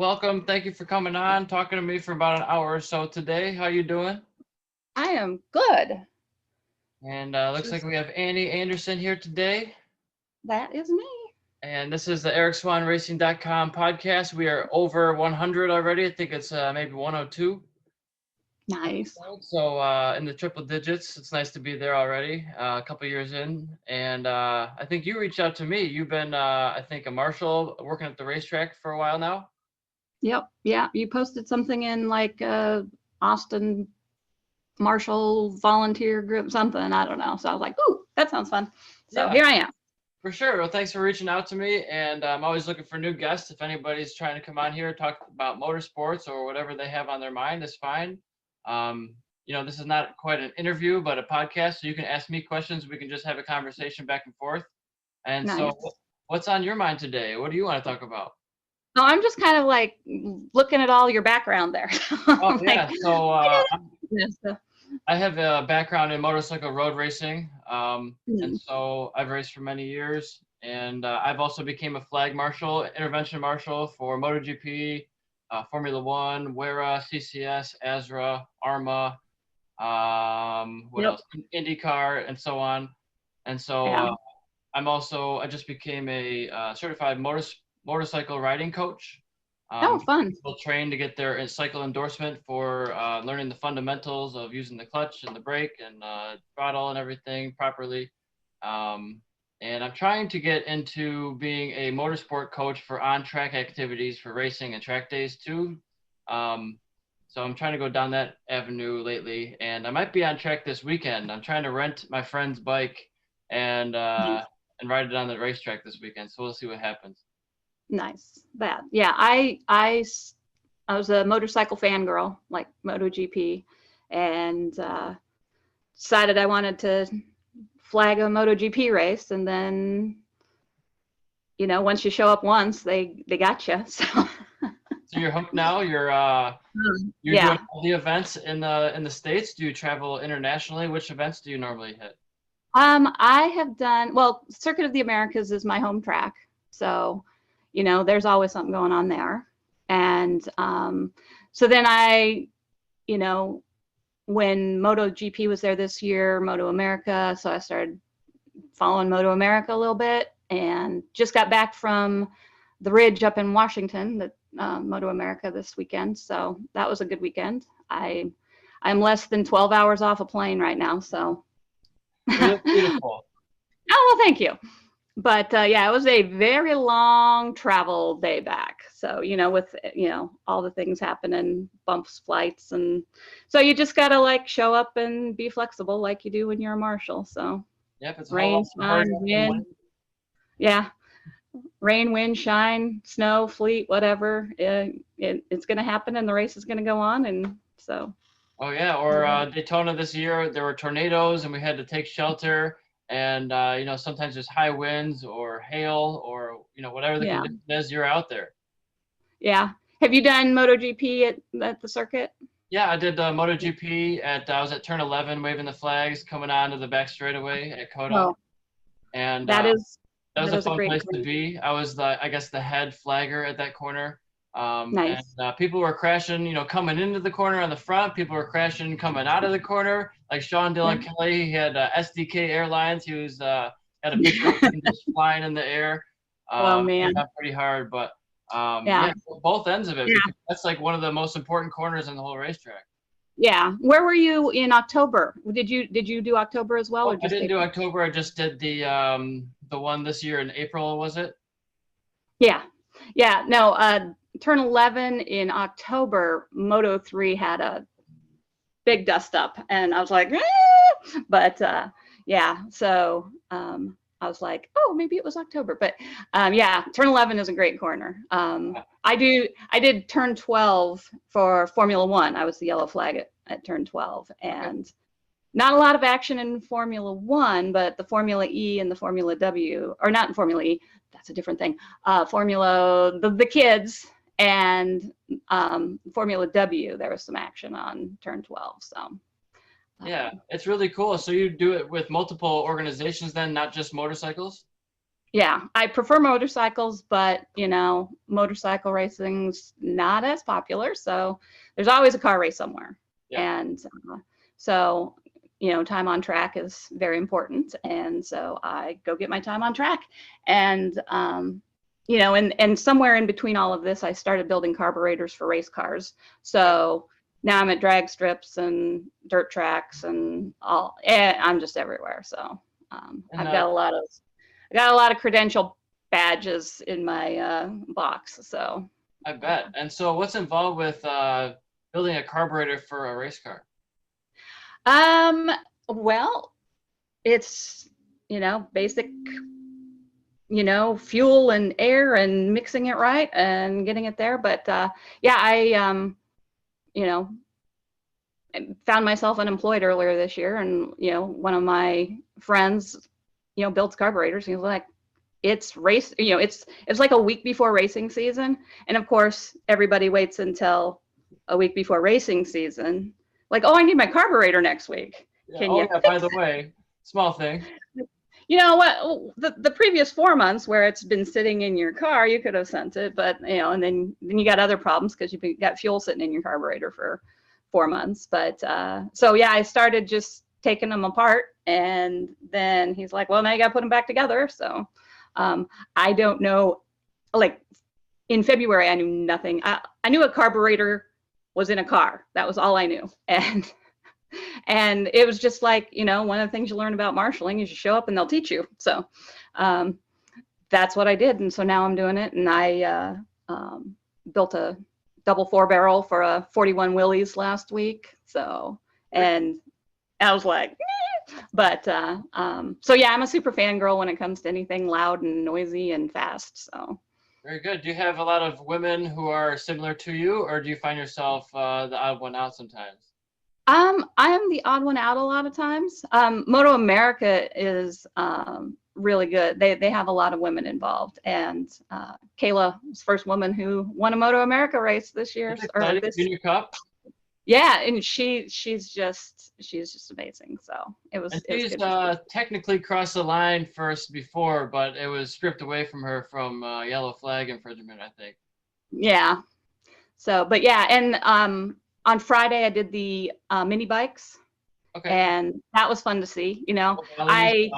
welcome. Thank you for coming on, talking to me for about an hour or so today. How you doing? I am good. And looks like Just we have Annie Anderson here today. that is me. And this is the EricSwanRacing.com podcast. We are over 100 already. I think it's maybe 102 Nice. episodes. So in the triple digits. It's nice to be there already, a couple years in. And I think you reached out to me. You've been, I think, a marshal working at the racetrack for a while now. Yep. Yeah. You posted something in like Austin Marshal volunteer group, something. I don't know. So I was like, ooh, that sounds fun. So Yeah. here I am. For sure. Well, thanks for reaching out to me. And I'm always looking for new guests. If anybody's trying to come on here, talk about motorsports or whatever they have on their mind is fine. Um, this is not quite an interview, but a podcast. So you can ask me questions. We can just have a conversation back and forth. And so, Nice. what's on your mind today? What do you want to talk about? No, I'm just kind of like looking at all your background there. Oh, Like, yeah. So, I did this. I have a background in motorcycle road racing, and Hmm. so I've raced for many years. And I've also became a flag marshal, intervention marshal for MotoGP, Formula One, WERA, CCS, ASRA, ARMA, what Yep. else? IndyCar, and so on. And so Yeah. I just became a certified motorcycle riding coach. Oh, fun. People train to get their cycle endorsement for learning the fundamentals of using the clutch and the brake and throttle and everything properly. Um, and I'm trying to get into being a motorsport coach for on-track activities for racing and track days too. Um, so I'm trying to go down that avenue lately, and I might be on track this weekend. I'm trying to rent my friend's bike and uh, Nice. and ride it on the racetrack this weekend. So we'll see what happens. Nice. That. Yeah. I was a motorcycle fangirl, like MotoGP, and decided I wanted to flag a MotoGP race, and then once you show up once, they got you. So So you're hooked now. You're doing yeah, all the events in the States. Do you travel internationally? Which events do you normally hit? I have done well. Circuit of the Americas is my home track, so there's always something going on there, and so then you know, when MotoGP was there this year, Moto America, so I started following Moto America a little bit, and just got back from the Ridge up in Washington, the Moto America this weekend. So that was a good weekend. I'm less than 12 hours off a plane right now. So It is beautiful. oh well, thank you. But yeah, it was a very long travel day back. So with all the things happening, bumps, flights, and so you just gotta like show up and be flexible, like you do when you're a marshal. So Yep, it's a whole rain, lot of hurry sun, up and wind, win. yeah, rain, wind, shine, snow, fleet, whatever. It's gonna happen, and the race is gonna go on, and so. Oh yeah, or Daytona this year, there were tornadoes and we had to take shelter. And sometimes there's high winds or hail or whatever the Yeah, condition is, you're out there. yeah. Have you done MotoGP at the circuit? Yeah, I did MotoGP I was at turn 11, waving the flags, coming onto the back straightaway at Coda, Oh, and that is that was that a is a fun great place to course. be. I was I guess, the head flagger at that corner. And Nice. people were crashing, coming into the corner on the front. People were crashing coming out of the corner. Like Sean Yeah. Dillon Kelly, he had SDK Airlines. He was had a picture of him just flying in the air. Oh Came man. down pretty hard, but Yeah. yeah, both ends of it, Yeah. because that's like one of the most important corners in the whole racetrack. Yeah. Where were you in October? Did you do October as well, or Well, I just didn't do April? October. I just did the one this year in April, was it? Yeah. Yeah. No, turn 11 in October, Moto 3 had a big dust up, and I was like, but yeah, so I was like, oh, maybe it was October, but yeah, turn 11 is a great corner. I did turn 12 for Formula One. I was the yellow flag at turn 12, Okay. and not a lot of action in Formula One, but the Formula E and the Formula W, or not in Formula E, that's a different thing. The kids and Formula W, there was some action on turn 12. So Yeah, it's really cool. So you do it with multiple organizations then, not just motorcycles? Yeah, I prefer motorcycles, but motorcycle racing's not as popular. So there's always a car race somewhere. Yeah. And so, time on track is very important. And so I go get my time on track. And, and somewhere in between all of this, I started building carburetors for race cars. So now I'm at drag strips and dirt tracks and I'm just everywhere. So And I've got I got a lot of credential badges in my box. So I bet. And so what's involved with building a carburetor for a race car? well, it's basic fuel and air and mixing it right and getting it there. But yeah, I you know found myself unemployed earlier this year, and one of my friends builds carburetors. He was like, it's race, it's like a week before racing season. And of course, everybody waits until a week before racing season. Like, oh, I need my carburetor next week. Yeah. Can Oh, you yeah, by the way, small thing. You know what? The previous 4 months where it's been sitting in your car, you could have sent it, but and then you got other problems because you've got fuel sitting in your carburetor for 4 months. But so yeah, I started just taking them apart, and then he's like, well, now you got to put them back together. So I don't know. Like in February, I knew nothing. I knew a carburetor was in a car. That was all I knew, and it was just like, one of the things you learn about marshaling is you show up and they'll teach you. So that's what I did. And so now I'm doing it. And I built a double 4-barrel for a 41 Willys last week. So, and I was like, but so yeah, I'm a super fangirl when it comes to anything loud and noisy and fast. So. Very good. Do you have a lot of women who are similar to you, or do you find yourself the odd one out sometimes? I am the odd one out a lot of times. Moto America is really good. They have a lot of women involved, and Kayla was the first woman who won a Moto America race this year. Or this Junior Cup. Yeah, and she's just amazing. So She's technically crossed the line first before, but it was stripped away from her from yellow flag infringement, I think. Yeah. So, but yeah, and on Friday I did the mini bikes. Okay. And that was fun to see. 110s,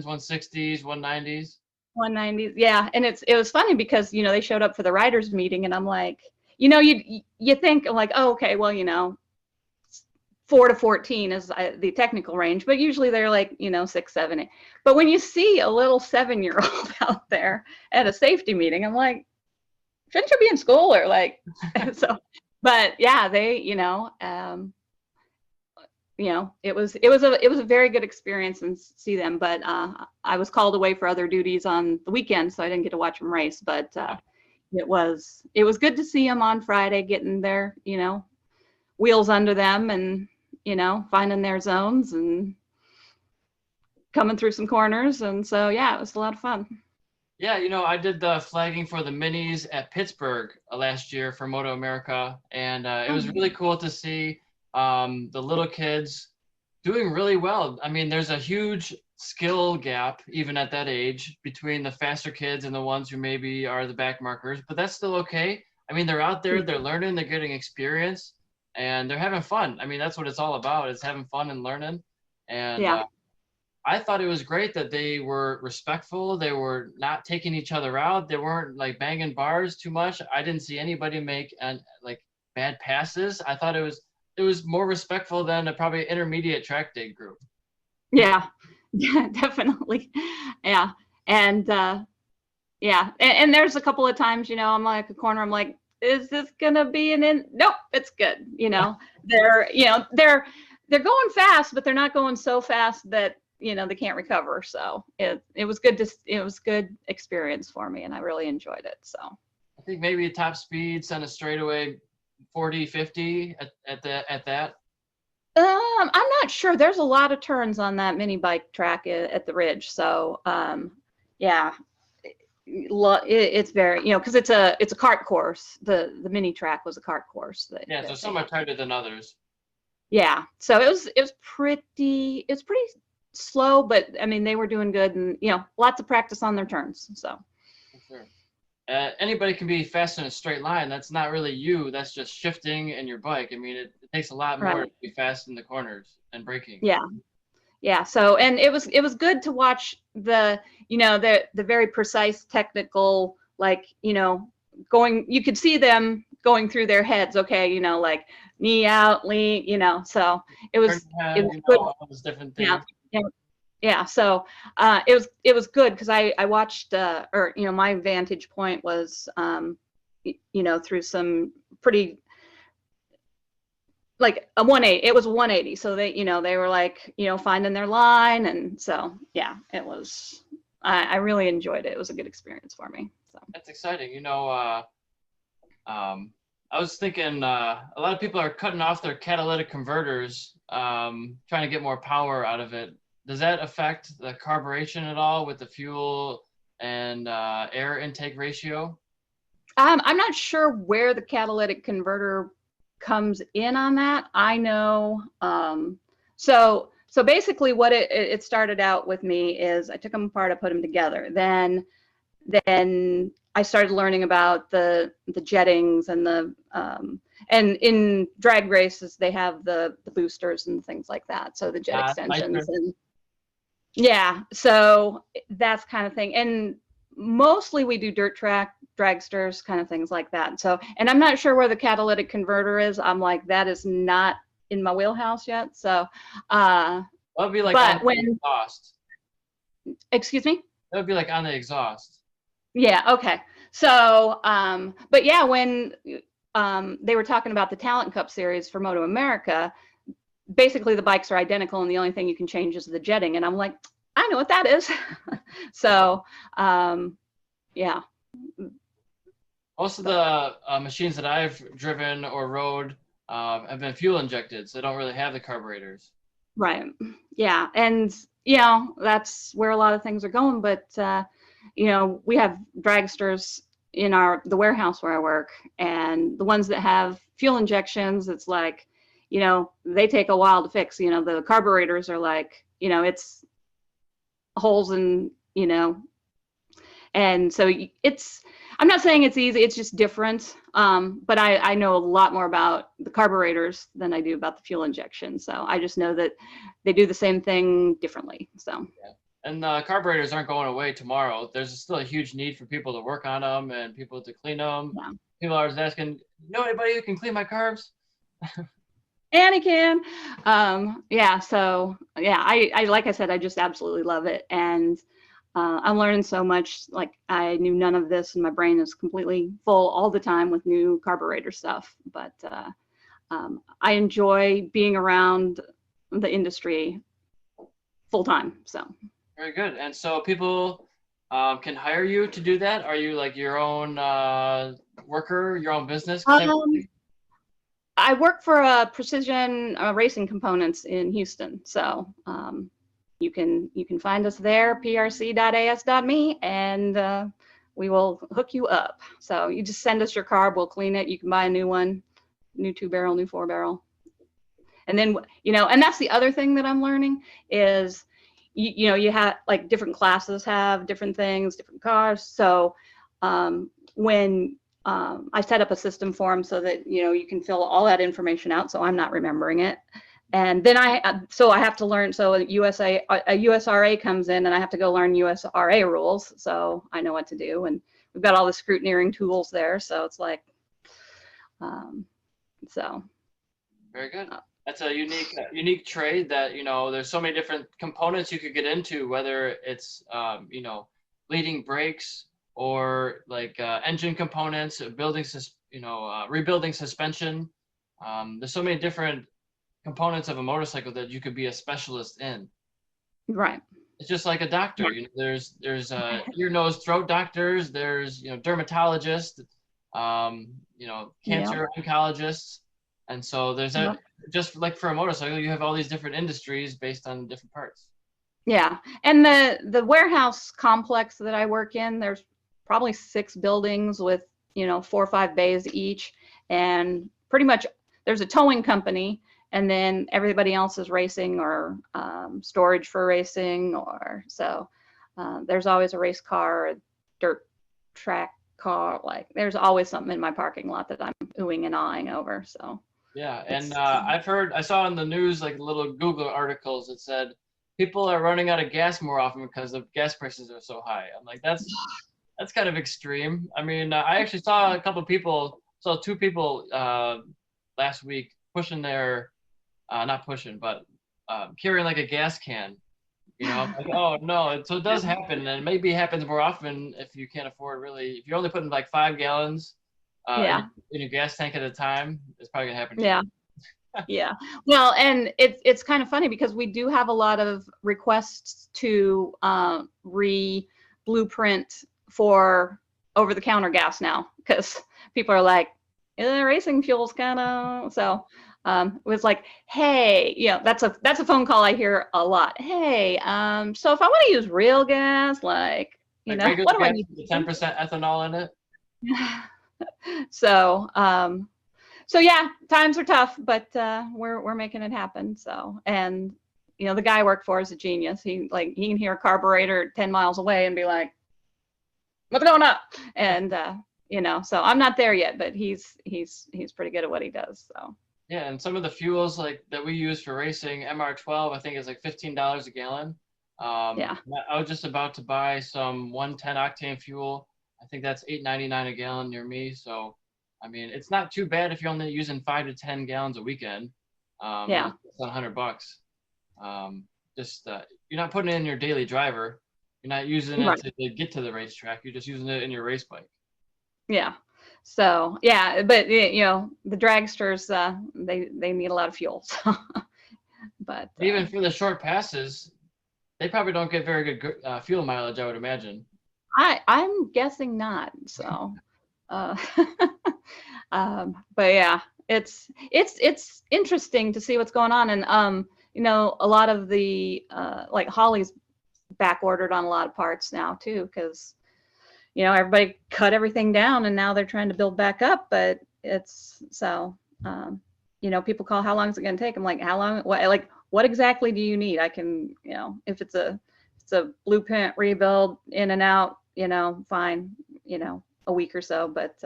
160s, 190s. 190s, yeah. And it was funny because they showed up for the riders meeting, and I'm like, you think like, oh, okay, well, 4 to 14 is the technical range, but usually they're like 6, 7, 8. But when you see a little 7-year-old out there at a safety meeting, I'm like, shouldn't you be in school or like? So, but yeah, they it was a very good experience and see them. But I was called away for other duties on the weekend, so I didn't get to watch them race. But it was good to see them on Friday, getting their wheels under them and finding their zones and coming through some corners. And so yeah, it was a lot of fun. Yeah, I did the flagging for the minis at Pittsburgh last year for Moto America, and it was really cool to see the little kids doing really well. I mean, there's a huge skill gap even at that age between the faster kids and the ones who maybe are the back markers, but that's still okay. I mean, they're out there, they're learning, they're getting experience, and they're having fun. I mean, that's what it's all about. It's having fun and learning. And yeah. I thought it was great that they were respectful. They were not taking each other out. They weren't like banging bars too much. I didn't see anybody make like bad passes. I thought it was more respectful than a probably intermediate track day group. Yeah, definitely. Yeah. And yeah. And there's a couple of times, I'm like a corner, I'm like, is this gonna be an in? Nope, it's good. They're going fast, but they're not going so fast that they can't recover. So it was good experience for me, and I really enjoyed it. So I think maybe top speeds on a straightaway 40, 50 at that. I'm not sure. There's a lot of turns on that mini bike track at the ridge. So yeah, it's very because it's a kart course. The mini track was a kart course. So some are tighter than others. Yeah, so it was pretty slow, but I mean, they were doing good, and lots of practice on their turns. So. For sure. Anybody can be fast in a straight line. That's not really you. That's just shifting and your bike. I mean, it takes a lot more Right. to be fast in the corners and braking. Yeah. Yeah. So, and it was good to watch the very precise technical, like, going, you could see them going through their heads. Okay. Like knee out, lean, so it was, Turn your head, good. all those different Yeah. things. Yeah. Yeah. So, it was good because I watched, or, my vantage point was, through some pretty, like a 180. It was 180. So they were like, finding their line. And so, yeah, it was, I really enjoyed it. It was a good experience for me. So That's exciting. I was thinking a lot of people are cutting off their catalytic converters, trying to get more power out of it. Does that affect the carburation at all with the fuel and air intake ratio? I'm not sure where the catalytic converter comes in on that. I know, so basically what it started out with me is I took them apart, I put them together. Then I started learning about the jettings and and in drag races they have the boosters and things like that. So the jet extensions and yeah, so that's kind of thing. And mostly we do dirt track, dragsters, kind of things like that. So, and I'm not sure where the catalytic converter is. I'm like, that is not in my wheelhouse yet. So, that would be like but on the exhaust. Excuse me? That would be like on the exhaust. Yeah, okay. So, but yeah, when they were talking about the Talent Cup series for Moto America, basically the bikes are identical and the only thing you can change is the jetting. And I'm like, I know what that is. So, yeah. Most of the machines that I've driven or rode have been fuel injected, so they don't really have the carburetors. Right. Yeah. And, that's where a lot of things are going. But, we have dragsters in the warehouse where I work, and the ones that have fuel injections, it's like, they take a while to fix. The carburetors are like, it's holes in, and so I'm not saying it's easy, it's just different. But I know a lot more about the carburetors than I do about the fuel injection. So I just know that they do the same thing differently. So. Yeah. And carburetors aren't going away tomorrow. There's still a huge need for people to work on them and people to clean them. Yeah. People are always asking, anybody who can clean my carbs? And he can. Yeah. So yeah, I like I said, I just absolutely love it. And I'm learning so much. Like I knew none of this and my brain is completely full all the time with new carburetor stuff. But I enjoy being around the industry full time. So. Very good. And so people can hire you to do that? Are you like your own worker, your own business? I work for Precision Racing Components in Houston. So you can find us there, prc.as.me, and we will hook you up. So you just send us your carb, we'll clean it. You can buy a new one, new 2-barrel, new 4-barrel. And then, and that's the other thing that I'm learning is, you have like different classes have different things, different cars. So when I set up a system for them so that, you can fill all that information out. So I'm not remembering it. And then I have to learn. So a USRA comes in and I have to go learn USRA rules. So I know what to do. And we've got all the scrutineering tools there. So it's like, so. Very good. That's a unique trade that, there's so many different components you could get into, whether it's, bleeding brakes or like engine components, rebuilding suspension. There's so many different components of a motorcycle that you could be a specialist in. Right. It's just like a doctor. There's ear, nose, throat doctors. There's dermatologists. Cancer oncologists. And so there's just like for a motorcycle, you have all these different industries based on different parts. Yeah. And the warehouse complex that I work in, there's probably 6 buildings with, 4 or 5 bays each. And pretty much there's a towing company and then everybody else is racing or storage for racing, or so there's always a race car, a dirt track car. Like there's always something in my parking lot that I'm oohing and ahhing over. So Yeah, and it's I saw in the news like little Google articles that said people are running out of gas more often because the gas prices are so high. I'm like, that's kind of extreme. I mean, I actually saw saw two people last week pushing their, not pushing, but carrying like a gas can. You know, I'm like, oh no. So it does happen, and maybe it happens more often if you can't afford really. If you're only putting like 5 gallons yeah, in your gas tank at a time, it's probably gonna happen to yeah. you. Yeah. Well, and it's kind of funny because we do have a lot of requests to blueprint for over-the-counter gas now, because people are like, racing fuel's kind of so. It was like, hey, that's a phone call I hear a lot. Hey, so if I want to use real gas, like, Like regular what do I gas need with to 10% ethanol in it. do? So, so yeah, times are tough, but we're making it happen. So, and the guy I work for is a genius. He can hear a carburetor 10 miles away and be like, "What's going on?" And so I'm not there yet, but he's pretty good at what he does. So Yeah, and some of the fuels like that we use for racing, MR12, I think is like $15 a gallon. yeah, I was just about to buy some 110 octane fuel. I think that's $8.99 a gallon near me. So, I mean, it's not too bad if you're only using 5 to 10 gallons a weekend. yeah, It's $100. Just you're not putting it in your daily driver. You're not using it right, to get to the racetrack. You're just using it in your race bike. yeah. So yeah, but the dragsters they need a lot of fuel. So, but Even for the short passes, they probably don't get very good fuel mileage, I would imagine. I'm guessing not. So. Uh, but yeah, it's interesting to see what's going on, and a lot of the like Holly's back ordered on a lot of parts now too, because everybody cut everything down and now they're trying to build back up, but it's so people call, how long is it going to take? I'm like, how long? What exactly do you need? I can, if it's a blueprint rebuild in and out, fine, a week or so, but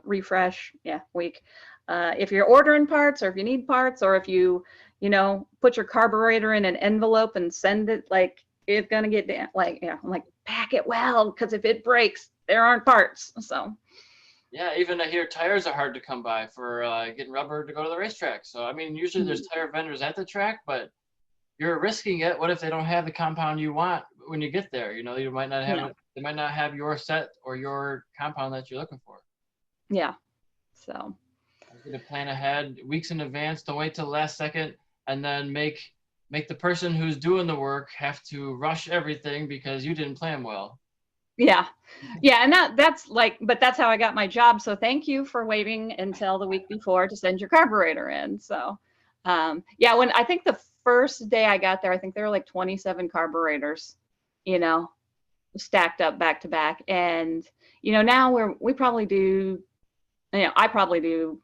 refresh, yeah, week. If you're ordering parts, or if you need parts, or if you put your carburetor in an envelope and send it, like it's gonna get I'm like, pack it well, because if it breaks, there aren't parts. So Yeah, even I hear tires are hard to come by for getting rubber to go to the racetrack. So I mean, usually there's tire vendors at the track, but you're risking it. What if they don't have the compound you want when you get there? You might not have yeah, it. They might not have your set or your compound that you're looking for. yeah. So You need to plan ahead weeks in advance. Don't wait till the last second, and then make the person who's doing the work have to rush everything because you didn't plan well. yeah, yeah, and that's like, but that's how I got my job. So thank you for waiting until the week before to send your carburetor in. So yeah, when I think the first day I got there, I think there were like 27 carburetors, you know, stacked up back to back. And, now we probably do, I probably do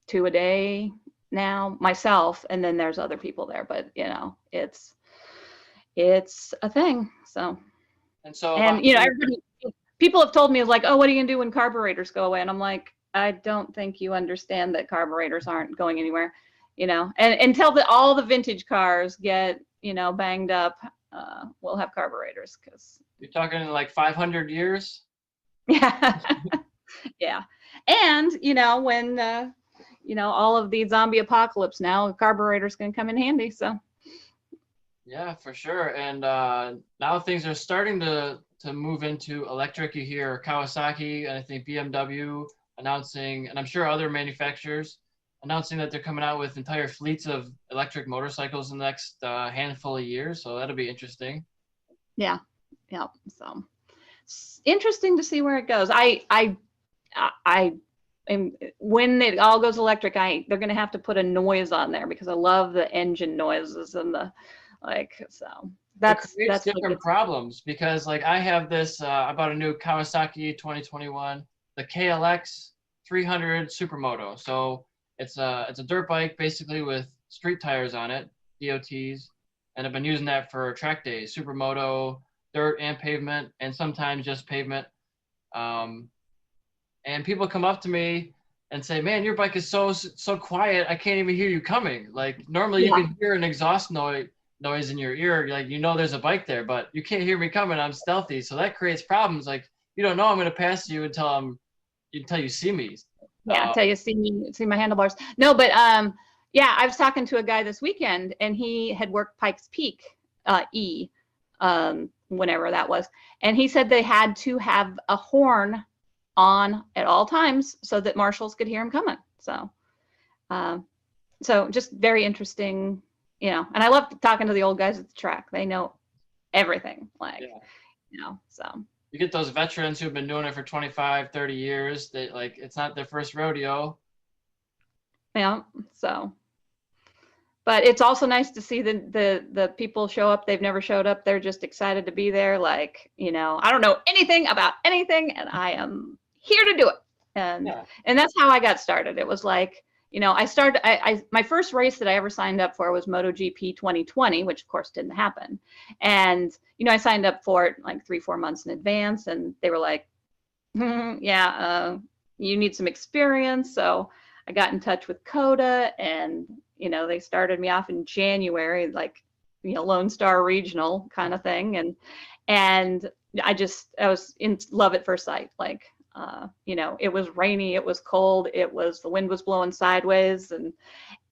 2 a day now myself. And then there's other people there, but it's a thing. So, And so and, about people have told me like, oh, what are you gonna do when carburetors go away? And I'm like, I don't think you understand that carburetors aren't going anywhere, and until all the vintage cars get, banged up, we'll have carburetors, because you're talking like 500 years. yeah, yeah. And, when, all of the zombie apocalypse now, carburetors can come in handy. So Yeah, for sure. And now things are starting to move into electric. You hear Kawasaki and I think BMW announcing, and I'm sure other manufacturers announcing that they're coming out with entire fleets of electric motorcycles in the next handful of years. So that'll be interesting. yeah, yeah. So it's interesting to see where it goes. And when it all goes electric, they're going to have to put a noise on there, because I love the engine noises and so It creates that's different problems because like I have this, I bought a new Kawasaki 2021, the KLX 300 Supermoto. So It's a dirt bike basically with street tires on it, DOTs, and I've been using that for track days, supermoto, dirt and pavement, and sometimes just pavement. Um, and people come up to me and say, "Man, your bike is so quiet. I can't even hear you coming." Like normally you Yeah. can hear an exhaust noise in your ear, like there's a bike there, but you can't hear me coming. I'm stealthy, so that creates problems. Like you don't know I'm going to pass you until you see me. Yeah, until you see my handlebars. No, but yeah, I was talking to a guy this weekend, and he had worked Pikes Peak E, whenever that was, and he said they had to have a horn on at all times so that marshals could hear him coming. So, so just very interesting, And I love talking to the old guys at the track. They know everything, like, So. You get those veterans who've been doing it for 25, 30 years. They it's not their first rodeo. Yeah. So, but it's also nice to see the people show up. They've never showed up. They're just excited to be there. Like, I don't know anything about anything, and I am here to do it. And that's how I got started. It was like, my first race that I ever signed up for was MotoGP 2020, which of course didn't happen. And, I signed up for it like 3-4 months in advance, and they were like, you need some experience. So I got in touch with Coda, and, they started me off in January, like, Lone Star Regional kind of thing. And I was in love at first sight. Like, it was rainy, it was cold, the wind was blowing sideways,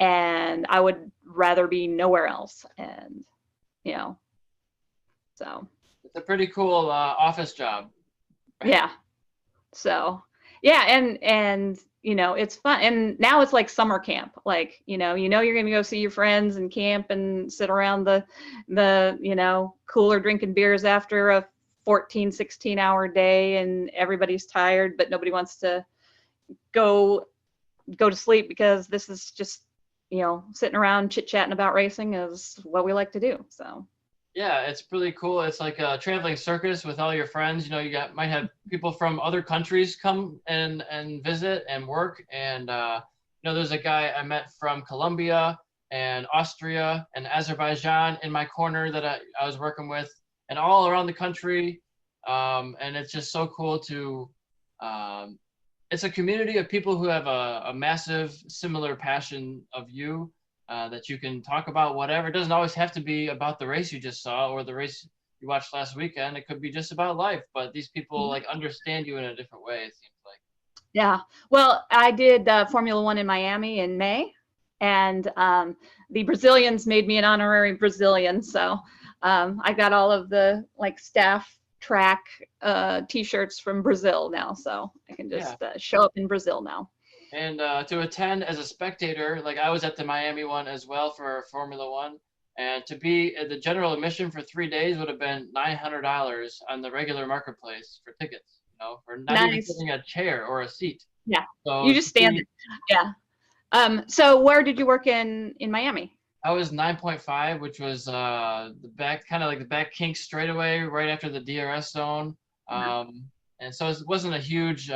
and I would rather be nowhere else. And, so. It's a pretty cool office job. Yeah. So, yeah. And, it's fun. And now it's like summer camp. Like, you're going to go see your friends and camp and sit around the cooler drinking beers after a 14, 16-hour day, and everybody's tired, but nobody wants to go to sleep, because this is just, sitting around chit-chatting about racing is what we like to do. So yeah, it's really cool. It's like a traveling circus with all your friends. You might have people from other countries come and visit and work. And there's a guy I met from Colombia and Austria and Azerbaijan in my corner that I was working with, and all around the country. And it's just so cool to, it's a community of people who have a massive similar passion of you, that you can talk about whatever. It doesn't always have to be about the race you just saw or the race you watched last weekend. It could be just about life, but these people understand you in a different way, it seems like. Yeah. Well, I did Formula One in Miami in May, and the Brazilians made me an honorary Brazilian. So I got all of the staff track t-shirts from Brazil now, so I can just show up in Brazil now. And to attend as a spectator, like I was at the Miami one as well for Formula One, and to be at the general admission for 3 days would have been $900 on the regular marketplace for tickets, for not even getting a chair or a seat. Yeah, so you just stand there. Yeah. So where did you work in Miami? I was 9.5, which was the back, kind of like the back kink straightaway right after the DRS zone. And so it wasn't a huge,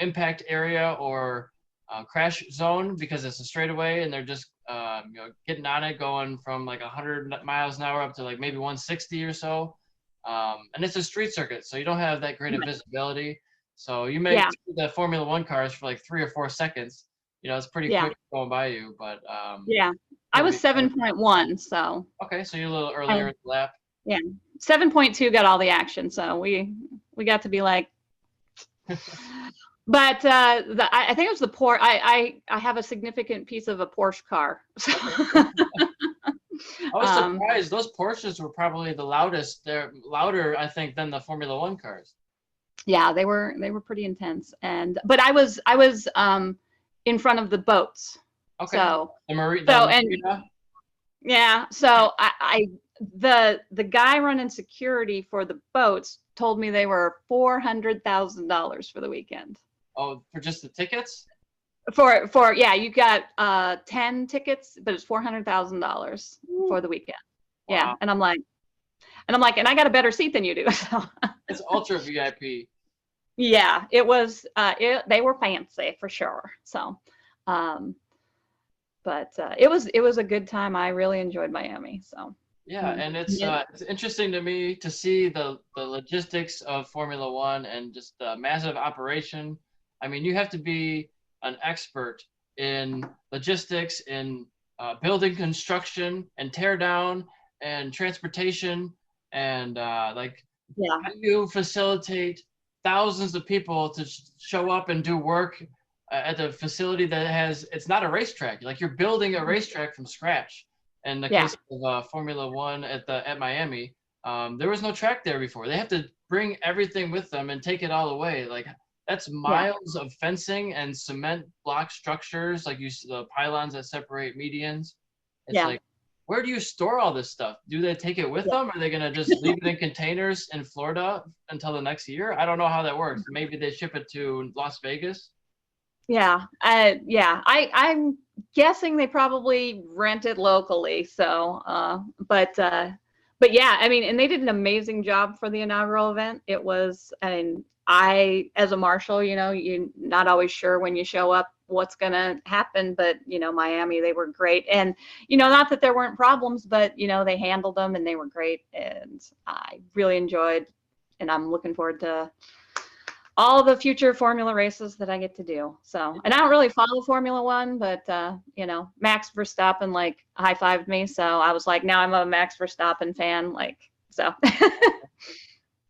impact area or crash zone, because it's a straightaway and they're just, getting on it, going from like 100 miles an hour up to like maybe 160 or so. And it's a street circuit, so you don't have that great of visibility. So you may see the Formula One cars for like 3 or 4 seconds. It's pretty quick going by you, but I was 7.1, so okay, so you're a little earlier in the lap. Yeah, 7.2 got all the action, so we got to be like. But I think it was the Porsche. I have a significant piece of a Porsche car. So. I was surprised. Those Porsches were probably the loudest. They're louder, I think, than the Formula One cars. Yeah, they were pretty intense, but I was in front of the boats. Okay. So marina? Yeah. So the guy running security for the boats told me they were $400,000 for the weekend. Oh, for just the tickets? For you got 10 tickets, but it's $400,000 for the weekend. Wow. Yeah, and I'm like, and I got a better seat than you do. So. It's ultra VIP. Yeah, it was. They were fancy for sure. So, um, but it was a good time. I really enjoyed Miami. So, Yeah, mm, and yeah, it's interesting to me to see the logistics of Formula One and just the massive operation. I mean, you have to be an expert in logistics, in building construction and tear down and transportation, and like yeah, how do you facilitate thousands of people to show up and do work at the facility that has, it's not a racetrack. Like you're building a racetrack from scratch. In the yeah, case of Formula One at Miami, there was no track there before. They have to bring everything with them and take it all away. Like that's yeah, miles of fencing and cement block structures, like the pylons that separate medians. It's yeah, like, where do you store all this stuff? Do they take it with yeah. them? Are they gonna just leave it in containers in Florida until the next year? I don't know how that works. Maybe they ship it to Las Vegas. Yeah, I'm guessing they probably rent it locally. So, but yeah, I mean, and they did an amazing job for the inaugural event. It was, and I, as a marshal, you're not always sure when you show up what's gonna happen, but Miami, they were great, and not that there weren't problems, but they handled them and they were great, and I really enjoyed, and I'm looking forward to all the future Formula races that I get to do. So, and I don't really follow Formula One, but Max Verstappen like high fived me, so I was like, now I'm a Max Verstappen fan, like so.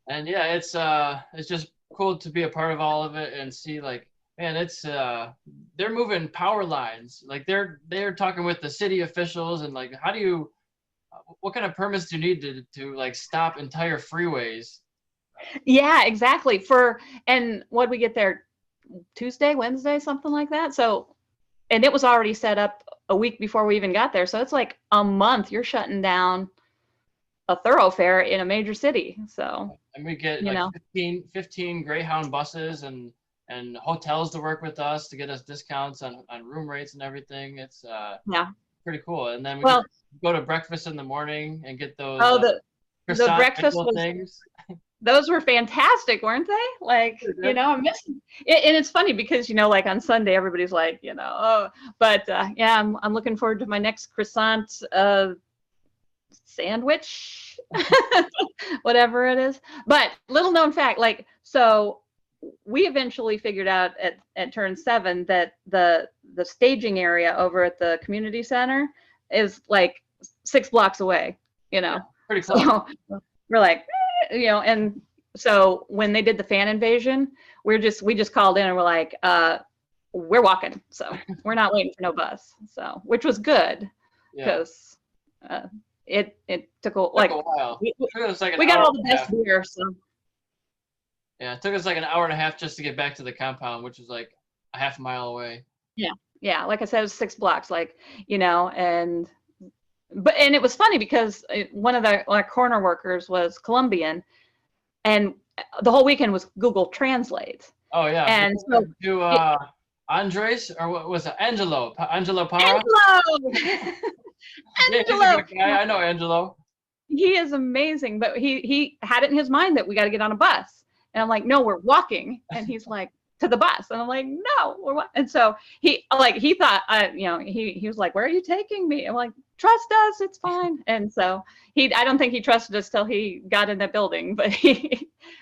And yeah, it's just cool to be a part of all of it and see like, man, it's they're moving power lines. Like they're talking with the city officials and like, how do you, what kind of permits do you need to like stop entire freeways? Yeah, exactly. And what we get there Tuesday, Wednesday, something like that. So, and it was already set up a week before we even got there. So it's like a month you're shutting down a thoroughfare in a major city. So, And we get you like know, 15 Greyhound buses and hotels to work with us to get us discounts on room rates and everything. It's yeah. pretty cool. And then we get Well, to go to breakfast in the morning and get those oh, the croissant breakfast bagel was things. those were fantastic, weren't they? Like, Pretty good. I'm missing it, and it's funny because like on Sunday everybody's like, oh, but yeah, I'm looking forward to my next croissant sandwich, whatever it is. But little known fact, like, so we eventually figured out at turn 7 that the staging area over at the community center is like 6 blocks away, Yeah, pretty close. so we're like, and so when they did the fan invasion, we just called in and we're like, we're walking, so we're not waiting for no bus. So, which was good Yeah, because it took took a while. we, It took us like an we got hour all the and a best half. beer. So Yeah, it took us like an hour and a half just to get back to the compound, which was like a half a mile away. yeah, like I said, it was 6 blocks, like, and it was funny because one of the corner workers was Colombian, and the whole weekend was Google Translate. Oh yeah, And so to it, Andres, or what was it? Angelo Para. Angelo, Yeah, he's a Angelo, good guy. I know Angelo. he is amazing, but he had it in his mind that we got to get on a bus, and I'm like, no, we're walking, and he's like, to the bus, and I'm like, no, and so he thought, he was like, where are you taking me? I'm like, trust us, it's fine. And so I don't think he trusted us till he got in that building, but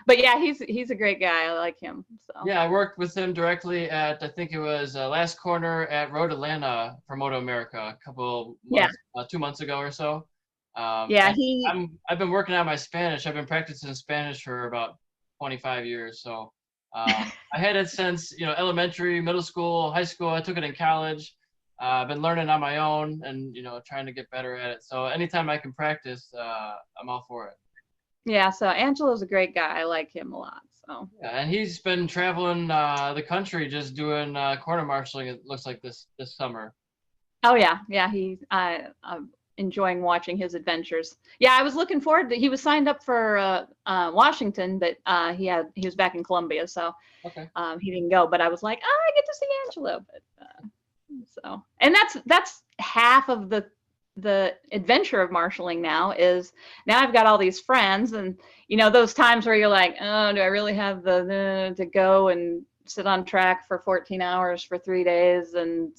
but yeah, he's a great guy. I like him. So Yeah, I worked with him directly at, I think it was last corner at Road Atlanta for Moto America a couple yeah, months, 2 months ago or so. yeah, And I've been working on my Spanish. I've been practicing Spanish for about 25 years. So I had it since elementary, middle school, high school. I took it in college. I've been learning on my own and trying to get better at it. So anytime I can practice, I'm all for it. yeah. So Angelo's a great guy. I like him a lot. So Yeah, and he's been traveling the country just doing corner marshaling. It looks like this summer. oh yeah, I'm enjoying watching his adventures. Yeah, I was looking forward to. He was signed up for Washington, but he was back in Columbia, so Okay. he didn't go. But I was like, oh, I get to see Angelo. But so, and that's half of the the adventure of marshaling now is now I've got all these friends, and those times where you're like, oh, do I really have the to go and sit on track for 14 hours for 3 days, and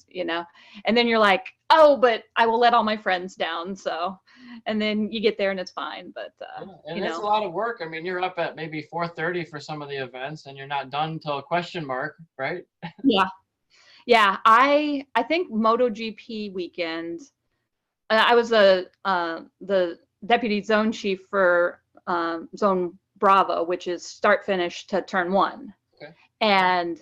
and then you're like, oh, but I will let all my friends down. So, and then you get there and it's fine. But And it's a lot of work. I mean, you're up at maybe 4:30 for some of the events, and you're not done till question mark, right? Yeah. Yeah, I think MotoGP weekend. I was the deputy zone chief for Zone Bravo, which is start finish to turn 1. Okay. And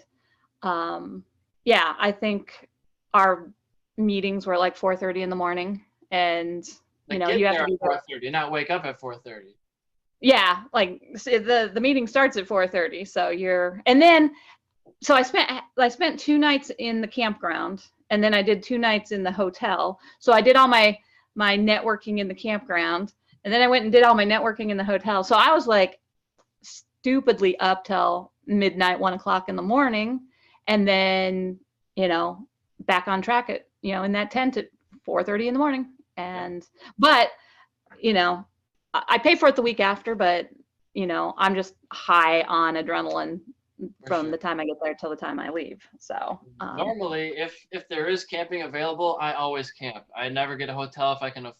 yeah, I think our meetings were like 4:30 in the morning, and Like you have there to be at 4:30, not wake up at 4:30. Yeah, like the meeting starts at 4:30, so and then so I spent 2 nights in the campground, and then I did 2 nights in the hotel. So I did all my networking in the campground, and then I went and did all my networking in the hotel. So I was like stupidly up till midnight, 1 o'clock in the morning, and then back on track at in that tent at 4:30 in the morning. And but I pay for it the week after, but I'm just high on adrenaline from the time I get there till the time I leave. So normally, if there is camping available, I always camp. I never get a hotel if I can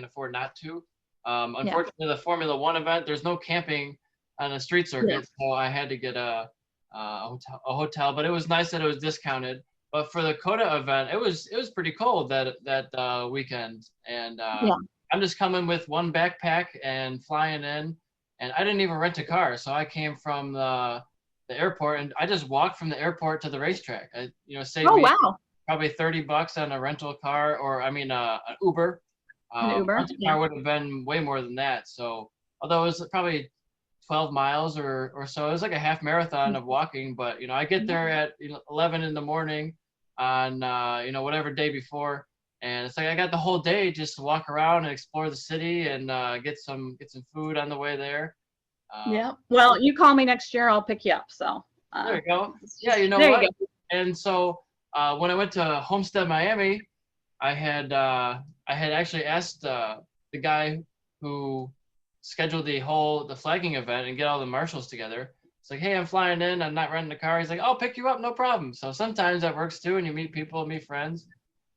afford not to. Unfortunately, the Formula One event, there's no camping on the street circuit, so I had to get a hotel. But it was nice that it was discounted. But for the COTA event, it was pretty cold that weekend, and I'm just coming with one backpack and flying in, and I didn't even rent a car, so I came from the airport, and I just walked from the airport to the racetrack. Saved me probably $30 on a rental car, or an Uber. An Uber. Rental car would have been way more than that. So although it was probably 12 miles or so, it was like a half marathon of walking. But I get there at 11 in the morning on whatever day before, and it's like I got the whole day just to walk around and explore the city and get some food on the way there. Yeah. Well, you call me next year, I'll pick you up. So there you go. Yeah, you know there what? You go. And so when I went to Homestead, Miami, I had actually asked the guy who scheduled the flagging event and get all the marshals together. It's like, hey, I'm flying in. I'm not renting a car. He's like, I'll pick you up, no problem. So sometimes that works too, and you meet people, meet friends.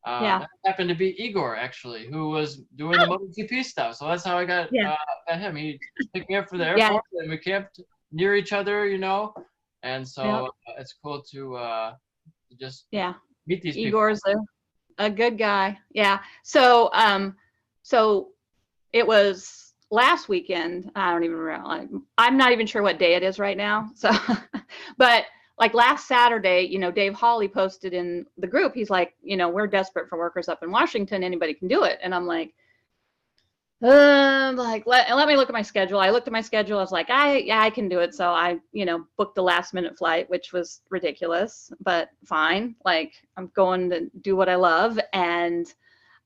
That happened to be Igor, actually, who was doing the MotoGP stuff. So that's how I got him. He picked me up for the airport, and we camped near each other, And so it's cool to just meet these people. Igor's a good guy. Yeah. So so it was last weekend. I don't even remember. I'm not even sure what day it is right now. So, but like last Saturday, Dave Hawley posted in the group, he's like, we're desperate for workers up in Washington. Anybody can do it. And I'm like, let me look at my schedule. I looked at my schedule. I was like, I can do it. So I, booked a last minute flight, which was ridiculous, but fine. Like I'm going to do what I love. And so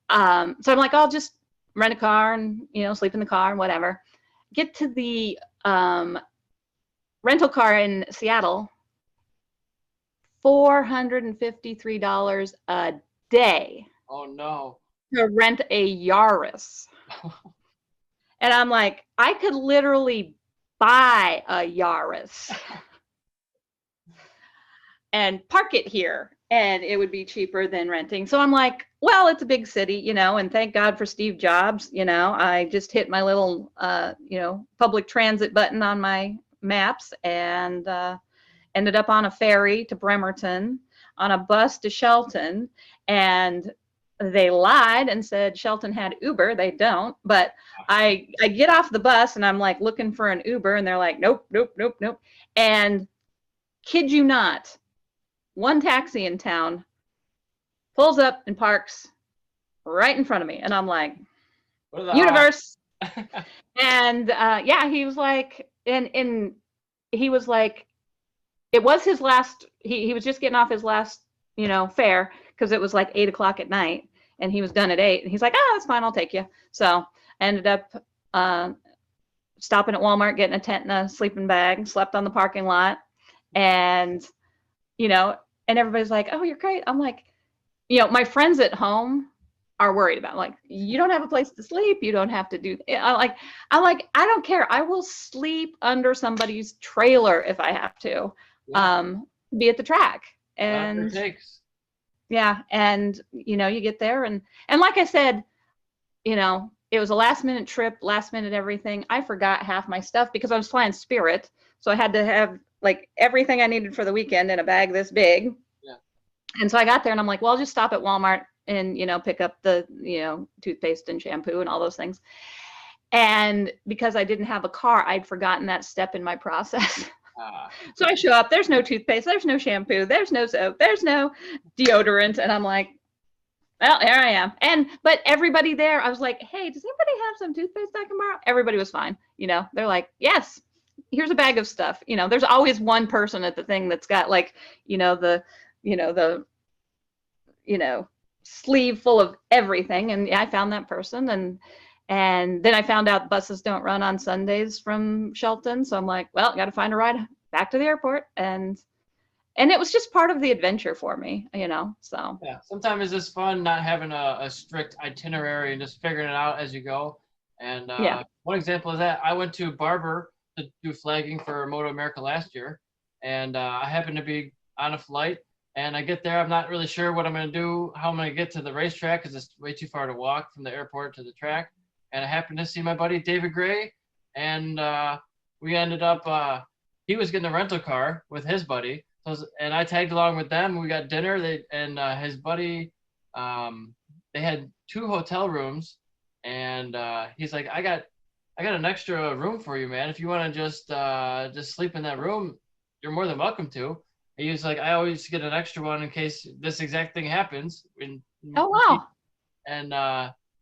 I'm like, I'll just rent a car and, sleep in the car and whatever. Get to the rental car in Seattle, $453 a day. Oh no. To rent a Yaris. And I'm like, I could literally buy a Yaris and park it here, and it would be cheaper than renting. So I'm like, well, it's a big city, and thank God for Steve Jobs. I just hit my little, public transit button on my maps and ended up on a ferry to Bremerton, on a bus to Shelton, and they lied and said Shelton had Uber. They don't. But I get off the bus and I'm like looking for an Uber, and they're like, nope. And kid you not, one taxi in town pulls up and parks right in front of me. And I'm like, universe. And he was like, and he was like, it was his last, he was just getting off his last, fare, because it was like 8 o'clock at night and he was done at 8. And he's like, that's fine, I'll take you. So I ended up stopping at Walmart, getting a tent and a sleeping bag, slept on the parking lot. And, and everybody's like, oh, you're great. I'm like, my friends at home are worried about. Like, you don't have a place to sleep. You don't have to do. I don't care. I will sleep under somebody's trailer if I have to, Yeah. be at the track. Whatever it And takes. yeah, and you get there, and like I said, it was a last minute trip, last minute everything. I forgot half my stuff because I was flying Spirit, so I had to have like everything I needed for the weekend in a bag this big. Yeah. And so I got there and I'm like, well, I'll just stop at Walmart and, pick up the, toothpaste and shampoo and all those things. And because I didn't have a car, I'd forgotten that step in my process. So I show up, there's no toothpaste, there's no shampoo, there's no soap, there's no deodorant. And I'm like, well, here I am. But everybody there, I was like, hey, does anybody have some toothpaste I can borrow? Everybody was fine. They're like, yes, here's a bag of stuff. There's always one person at the thing that's got like, the sleeve full of everything. And I found that person. And then I found out buses don't run on Sundays from Shelton. So I'm like, well, got to find a ride back to the airport. And it was just part of the adventure for me, so. Yeah, sometimes it's just fun not having a strict itinerary and just figuring it out as you go. And Yeah. one example is that I went to Barber to do flagging for Moto America last year. And I happened to be on a flight. And I get there, I'm not really sure what I'm going to do, how I'm going to get to the racetrack because it's way too far to walk from the airport to the track. And I happened to see my buddy David Gray. And we ended up, he was getting a rental car with his buddy. And I tagged along with them. We got dinner. His buddy, they had 2 hotel rooms, and he's like, I got an extra room for you, man. If you want to just sleep in that room, you're more than welcome to. And he was like, I always get an extra one in case this exact thing happens. Oh, wow. And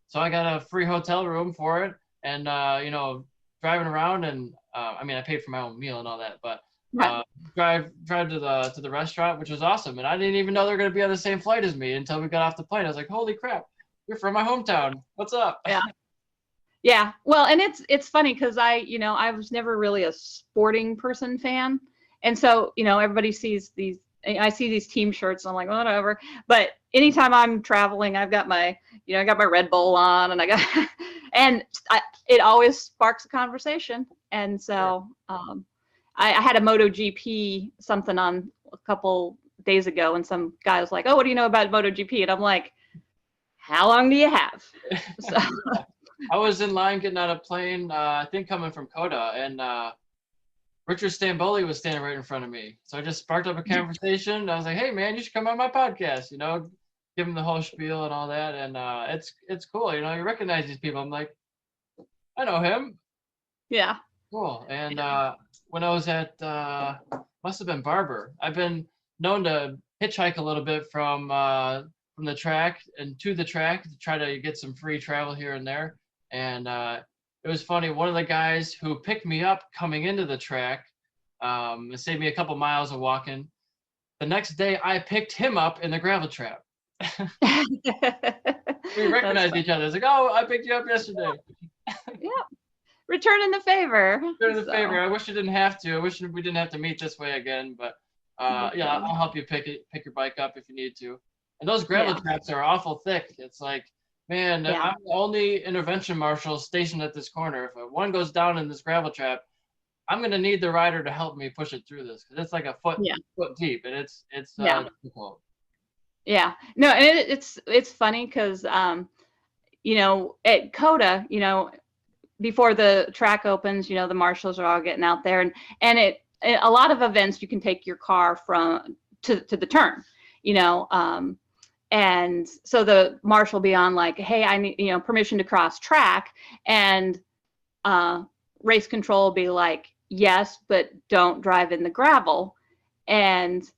so I got a free hotel room for it, and driving around, and I mean, I paid for my own meal and all that, but. Right. Drive to the restaurant, which was awesome, and I didn't even know they were going to be on the same flight as me until we got off the plane. I was like, "Holy crap, you're from my hometown! What's up?" Yeah. Well, and it's funny because I was never really a sporting person fan, and so everybody sees these. I see these team shirts, and I'm like, whatever. But anytime I'm traveling, I've got my I got my Red Bull on, and it always sparks a conversation, and so. Sure. I had a MotoGP something on a couple days ago, and some guy was like, "Oh, what do you know about MotoGP?" And I'm like, "How long do you have?" So. I was in line getting on a plane, I think coming from Coda, and Richard Stamboli was standing right in front of me. So I just sparked up a conversation. I was like, "Hey, man, you should come on my podcast." Give him the whole spiel and all that, and it's cool. You recognize these people. I'm like, I know him. Yeah. Cool. And when I was at must have been Barber, I've been known to hitchhike a little bit from the track and to the track to try to get some free travel here and there. And it was funny. One of the guys who picked me up coming into the track, it saved me a couple miles of walking. The next day, I picked him up in the gravel trap. We recognized each other. It's like, oh, I picked you up yesterday. Yeah. Returning the favor. Returning the favor. I wish you didn't have to. I wish we didn't have to meet this way again. But yeah, I'll help you pick your bike up if you need to. And those gravel traps are awful thick. It's like, man, I'm the only intervention marshal stationed at this corner. If one goes down in this gravel trap, I'm gonna need the rider to help me push it through this because it's like a foot deep, and it's difficult. Yeah. No, and it's funny because at Coda, before the track opens, the marshals are all getting out there, and a lot of events you can take your car from to the turn, and so the marshal will be on like, hey, I need permission to cross track, and race control will be like, yes, but don't drive in the gravel, and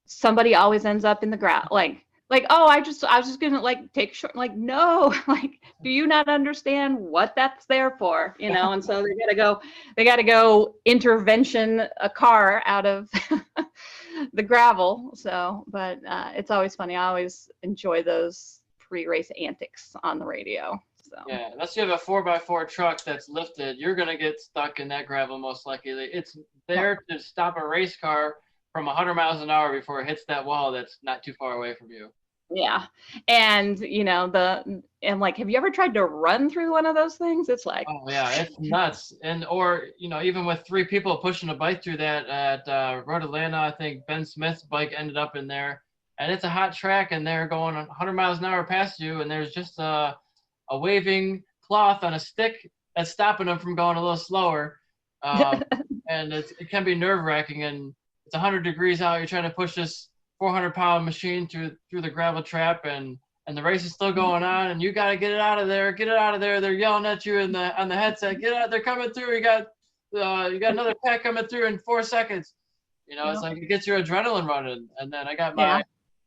somebody always ends up in the gravel, like, oh, I was just gonna like take a short, like, no, like, do you not understand what that's there for? And so they gotta go intervention a car out of the gravel. So, but it's always funny. I always enjoy those pre-race antics on the radio. So. Yeah, unless you have a 4x4 truck that's lifted, you're gonna get stuck in that gravel most likely. It's there to stop a race car from 100 miles an hour before it hits that wall that's not too far away from you. Yeah. And, and like, have you ever tried to run through one of those things? It's like, Oh yeah, it's nuts. And or even with three people pushing a bike through that at Road Atlanta, I think Ben Smith's bike ended up in there, and it's a hot track, and they're going 100 miles an hour past you, and there's just a waving cloth on a stick that's stopping them from going a little slower. Um, and it can be nerve wracking, and it's 100 degrees out. You're trying to push this 400-pound machine through the gravel trap, and the race is still going on, and you got to get it out of there, get it out of there. They're yelling at you on the headset, get out, they're coming through. You got another pack coming through in 4 seconds. It's like it gets your adrenaline running. And then yeah.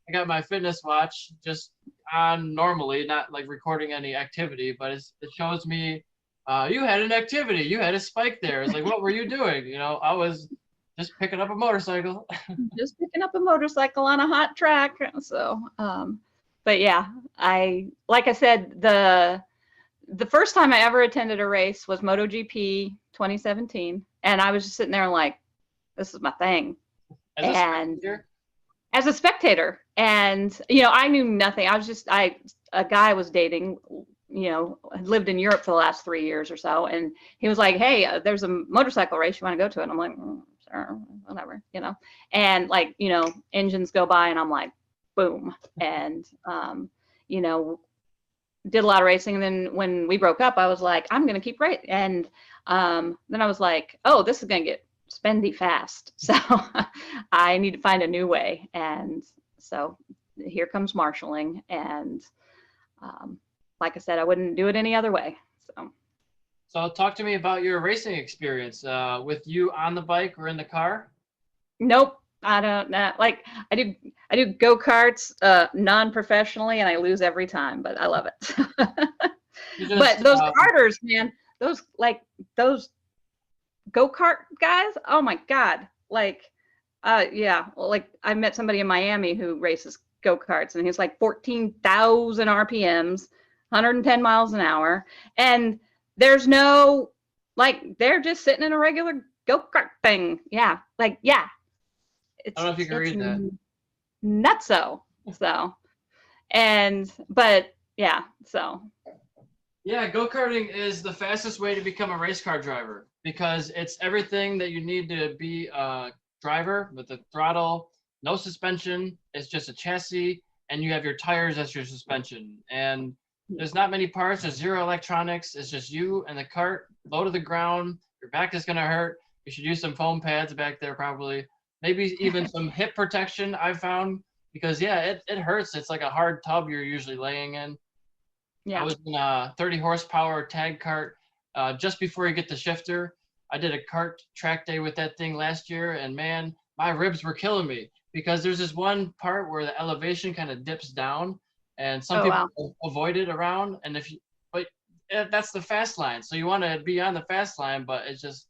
I got my fitness watch just on normally, not like recording any activity, but it shows me you had an activity, you had a spike there. It's like, what were you doing? I was just picking up a motorcycle. Just picking up a motorcycle on a hot track. So, but yeah, like I said, the first time I ever attended a race was MotoGP 2017, and I was just sitting there like, this is my thing. As a spectator? As a spectator, and I knew nothing. A guy I was dating, had lived in Europe for the last 3 years or so, and he was like, hey, there's a motorcycle race, you want to go to it? And I'm like, sure, whatever, and like, engines go by, and I'm like, boom. And did a lot of racing. And then when we broke up, I was like, I'm gonna keep racing. And then I was like, oh, this is gonna get spendy fast, so I need to find a new way. And so here comes marshaling. And like I said, I wouldn't do it any other way. So talk to me about your racing experience with you on the bike or in the car. Nope, I don't know. Like I do go-karts non-professionally, and I lose every time, but I love it. But those karters, man, those go-kart guys, oh my God. Like, yeah, well, like I met somebody in Miami who races go-karts, and he's like 14,000 RPMs, 110 miles an hour. And there's no, like, they're just sitting in a regular go-kart thing. Yeah. Like, yeah. I don't know if you can read that. Nutso. So, but yeah, so. Yeah, go-karting is the fastest way to become a race car driver because it's everything that you need to be a driver with the throttle, no suspension. It's just a chassis, and you have your tires as your suspension. And there's not many parts. There's zero electronics. It's just you and the cart low to the ground. Your back is going to hurt. You should use some foam pads back there probably. Maybe even some hip protection I've found because, yeah, it hurts. It's like a hard tub you're usually laying in. Yeah. I was in a 30 horsepower tag cart just before you get the shifter. I did a kart track day with that thing last year, and man, my ribs were killing me because there's this one part where the elevation kind of dips down, and some people avoid it around. And but that's the fast line, so you want to be on the fast line, but it's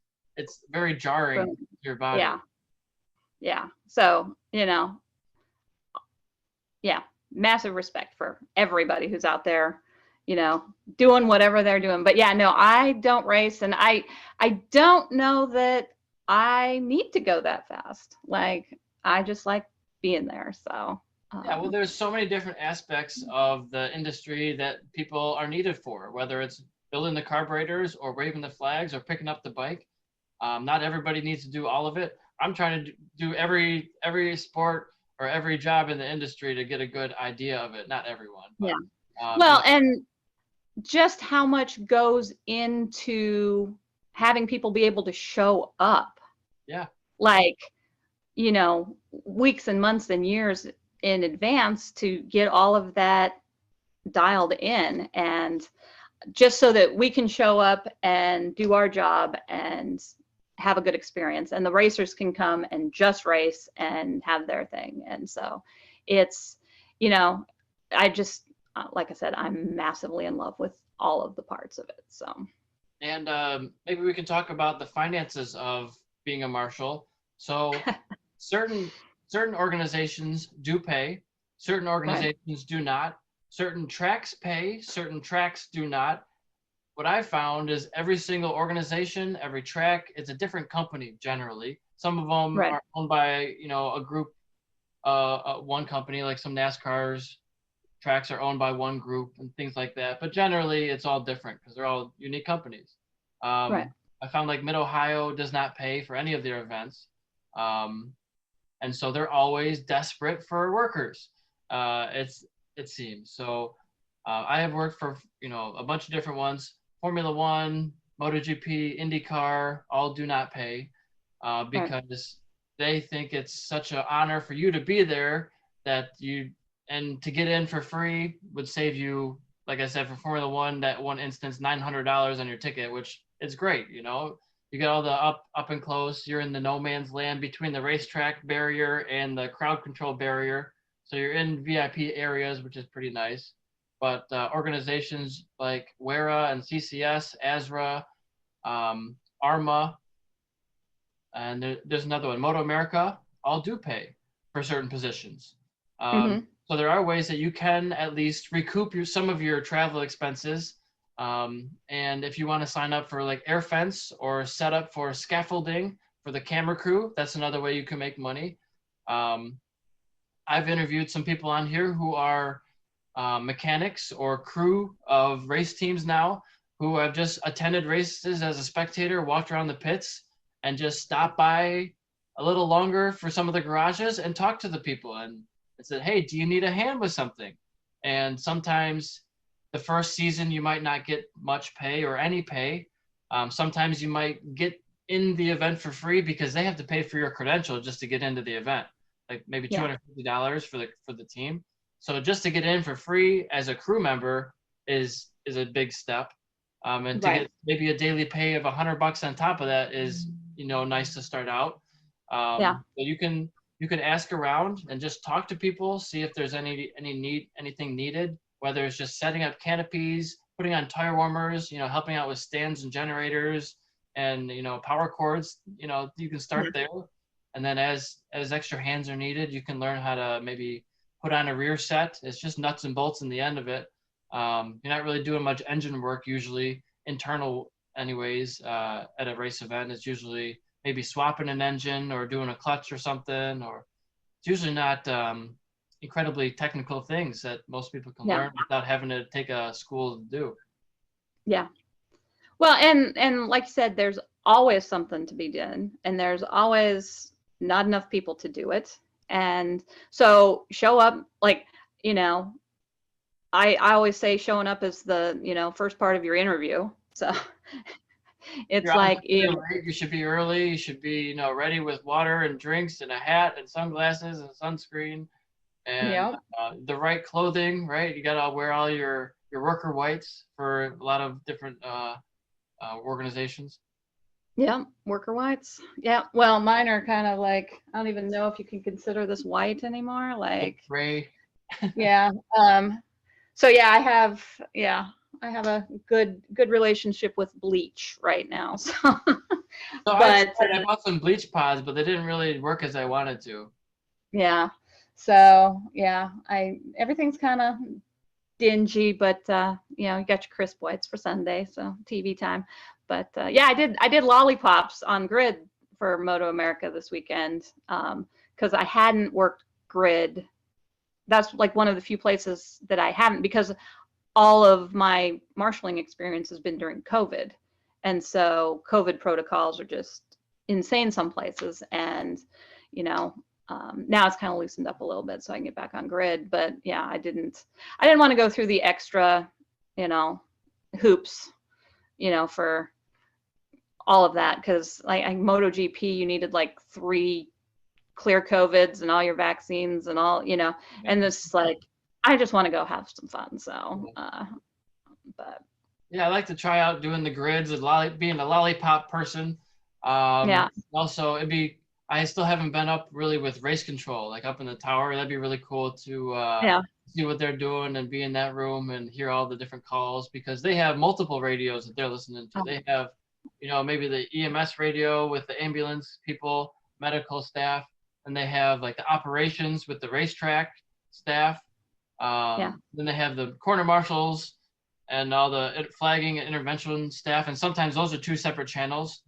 very jarring to your body. Yeah. Yeah. So, yeah, massive respect for everybody who's out there, doing whatever they're doing. But yeah, no, I don't race, and I don't know that I need to go that fast. Like, I just like being there. So yeah, well, there's so many different aspects of the industry that people are needed for, whether it's building the carburetors or waving the flags or picking up the bike. Not everybody needs to do all of it. I'm trying to do every sport or every job in the industry to get a good idea of it. Not everyone. But, yeah. Well, and just how much goes into having people be able to show up. Yeah. Like, weeks and months and years in advance to get all of that dialed in, and just so that we can show up and do our job and have a good experience, and the racers can come and just race and have their thing. And so it's, I just, like I said, I'm massively in love with all of the parts of it. So. And maybe we can talk about the finances of being a marshal. So certain organizations do pay, certain organizations do not. Certain tracks pay, certain tracks do not. What I found is every single organization, every track, it's a different company generally. Some of them are owned by, a group, one company, like some NASCARs tracks are owned by one group and things like that. But generally, it's all different because they're all unique companies. Right. I found like Mid Ohio does not pay for any of their events. Um, and so they're always desperate for workers. It seems so. I have worked for a bunch of different ones: Formula One, MotoGP, IndyCar. All do not pay Right. because they think it's such an honor for you to be there that you and to get in for free would save you. Like I said, for Formula One, that one instance, $900 on your ticket, which is great. You get all the up and close. You're in the no man's land between the racetrack barrier and the crowd control barrier. So you're in VIP areas, which is pretty nice. But organizations like WERA and CCS, ASRA, ARMA, and there's another one, Moto America, all do pay for certain positions. Mm-hmm. So there are ways that you can at least recoup some of your travel expenses. And if you want to sign up for like air fence or set up for scaffolding for the camera crew, that's another way you can make money. I've interviewed some people on here who are mechanics or crew of race teams now who have just attended races as a spectator, walked around the pits, and just stopped by a little longer for some of the garages and talked to the people and said, hey, do you need a hand with something? And sometimes the first season you might not get much pay or any pay. Sometimes you might get in the event for free because they have to pay for your credential just to get into the event, like maybe Yeah. $250 for the team. So just to get in for free as a crew member is a big step. And to Right. get maybe a daily pay of $100 on top of that is nice to start out. Yeah. But you can ask around and just talk to people, see if there's anything needed, whether it's just setting up canopies, putting on tire warmers, helping out with stands and generators and power cords. You can start there, and then as extra hands are needed, you can learn how to maybe put on a rear set. It's just nuts and bolts in the end of it. You're not really doing much engine work usually, internal anyways. At a race event, it's usually maybe swapping an engine or doing a clutch or something, or it's usually not incredibly technical things that most people can learn without having to take a school to do. Yeah. Well, and like you said, there's always something to be done, and there's always not enough people to do it. And so show up, like, I always say showing up is the, first part of your interview. So it's like, you should be early. You should be, ready with water and drinks and a hat and sunglasses and sunscreen and the right clothing, right? You got to wear all your worker whites for a lot of different organizations. Yeah, worker whites. Yeah, well, mine are kind of like, I don't even know if you can consider this white anymore. Like gray. Yeah. So yeah, I have a good relationship with bleach right now. So, I bought some bleach pods, but they didn't really work as I wanted to. Yeah. So yeah, everything's kind of dingy, but you got your crisp whites for Sunday, so TV time. But yeah, I did lollipops on grid for Moto America this weekend because I hadn't worked grid. That's like one of the few places that I haven't, because all of my marshaling experience has been during COVID. And so COVID protocols are just insane some places. And, now it's kind of loosened up a little bit so I can get back on grid. But yeah, I didn't want to go through the extra, hoops, for all of that. Cause like MotoGP, you needed like 3 clear COVIDs and all your vaccines and all, and this like, I just want to go have some fun. So, but yeah, I like to try out doing the grids and being a lollipop person. Also, I still haven't been up really with race control, like up in the tower. That'd be really cool to see what they're doing and be in that room and hear all the different calls, because they have multiple radios that they're listening to. They have, maybe the EMS radio with the ambulance people, medical staff, and they have like the operations with the racetrack staff. Then they have the corner marshals and all the flagging and intervention staff, and sometimes those are 2 separate channels.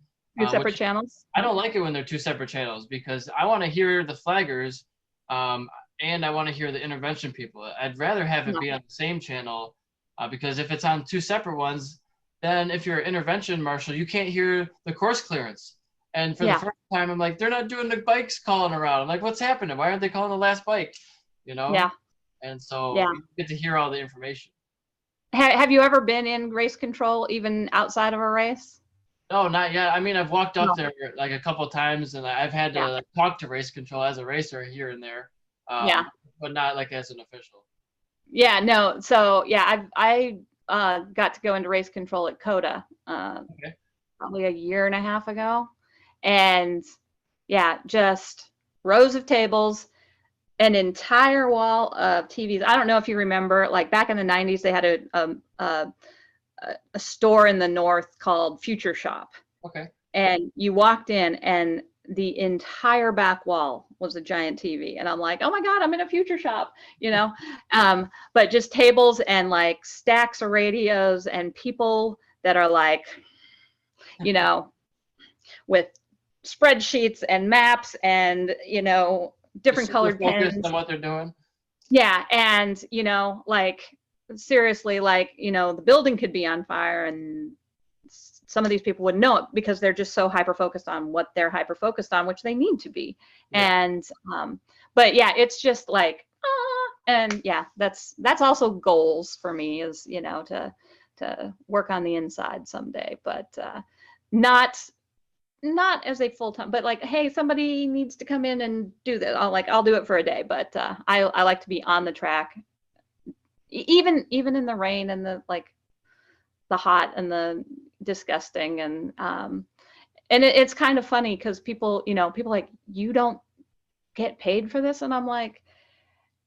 Separate channels. I don't like it when they're 2 separate channels because I want to hear the flaggers. and I want to hear the intervention people. I'd rather have it be on the same channel, because if it's on two separate ones, then if you're an intervention marshal, you can't hear the course clearance. And for the first time, I'm like, they're not doing the bikes calling around. I'm like, what's happening? Why aren't they calling the last bike? You know? Yeah. And so you get to hear all the information. Have you ever been in race control, even outside of a race? No, not yet. I mean, I've walked up there like a couple of times, and I've had to like, talk to race control as a racer here and there, but not like as an official. Yeah, no. So yeah, I got to go into race control at COTA probably a year and a half ago, and yeah, just rows of tables, an entire wall of TVs. I don't know if you remember, like back in the 90s, they had a store in the north called Future Shop. Okay. And you walked in and the entire back wall was a giant TV. And I'm like, oh my God, I'm in a Future Shop, you know? But just tables and like stacks of radios and people that are like, you know, with spreadsheets and maps and, you know, different colored pens. On what they're doing. Yeah. And, you know, like, seriously, like, you know, the building could be on fire and some of these people wouldn't know it because they're just so hyper focused on what they're hyper focused on, which they need to be. And but yeah, it's just like and yeah, that's also goals for me, is, you know, to work on the inside someday, but not as a full-time, but like, hey, somebody needs to come in and do that, I'll do it for a day, but I like to be on the track, even in the rain and the hot and the disgusting, and it's kind of funny because people like, you don't get paid for this, and I'm like,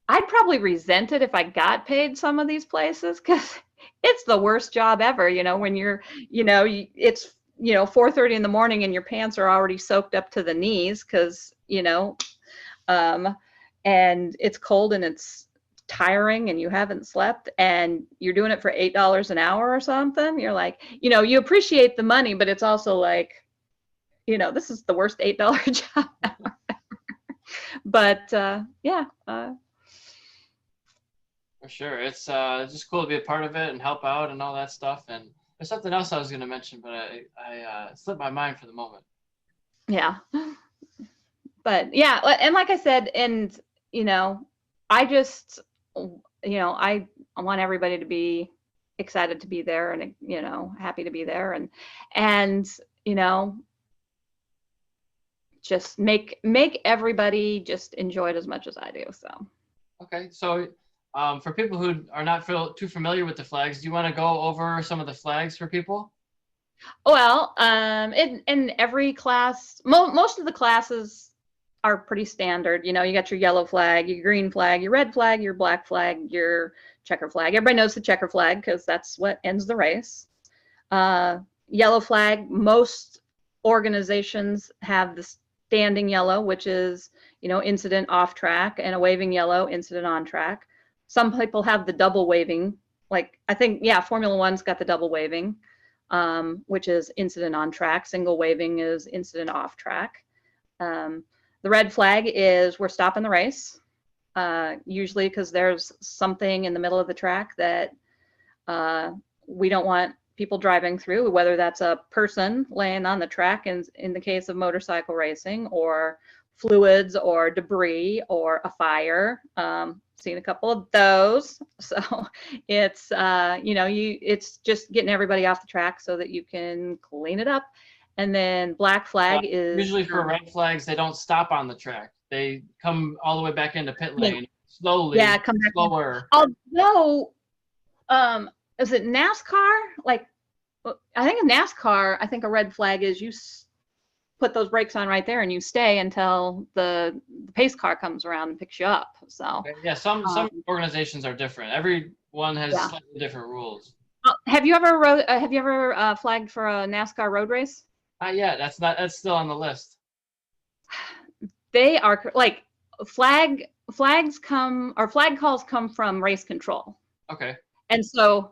I'd probably resent it if I got paid some of these places, because it's the worst job ever, you know, when you're, you know, it's, you know, 4:30 in the morning and your pants are already soaked up to the knees because, you know, and it's cold and it's tiring and you haven't slept and you're doing it for $8 an hour or something. You're like, you know, you appreciate the money, but it's also like, you know, this is the worst $8 job ever. But yeah. For sure. It's just cool to be a part of it and help out and all that stuff. And there's something else I was going to mention, but I slipped my mind for the moment. Yeah. But yeah, and like I said, and, you know, I just, you know, I want everybody to be excited to be there and, you know, happy to be there, and, you know, just make everybody just enjoy it as much as I do. So. Okay. So for people who are not too familiar with the flags, do you want to go over some of the flags for people? Well, in every class, most of the classes are pretty standard. You know, you got your yellow flag, your green flag, your red flag, your black flag, your checker flag. Everybody knows the checker flag because that's what ends the race. Yellow flag, most organizations have the standing yellow, which is, you know, incident off track, and a waving yellow, incident on track. Some people have the double waving, like I think, yeah, Formula One's got the double waving, which is incident on track. Single waving is incident off track. The red flag is we're stopping the race, usually because there's something in the middle of the track that we don't want people driving through, whether that's a person laying on the track in the case of motorcycle racing, or fluids or debris or a fire. Seen a couple of those. So it's, you know, it's just getting everybody off the track so that you can clean it up. And then black flag is usually for red flags, they don't stop on the track. They come all the way back into pit lane slowly. Yeah, come back slower. Although, is it NASCAR? Like, I think in NASCAR, I think a red flag is you put those brakes on right there and you stay until the pace car comes around and picks you up. So okay. Yeah, some organizations are different. Every one has slightly different rules. Have you ever flagged for a NASCAR road race? Yeah, that's still on the list. They are like flag calls come from race control. Okay. And so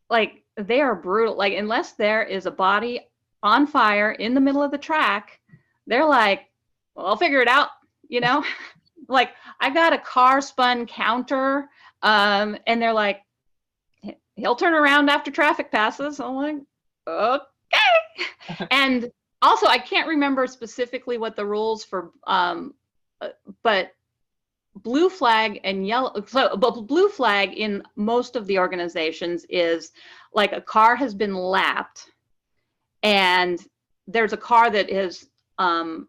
like they are brutal. Like unless there is a body on fire in the middle of the track, they're like, well, I'll figure it out, you know? like, I got a car spun counter, and they're like, he'll turn around after traffic passes. I'm like, okay. And also, I can't remember specifically what the rules for, but blue flag and yellow. So, but blue flag in most of the organizations is like a car has been lapped, and there's a car that is in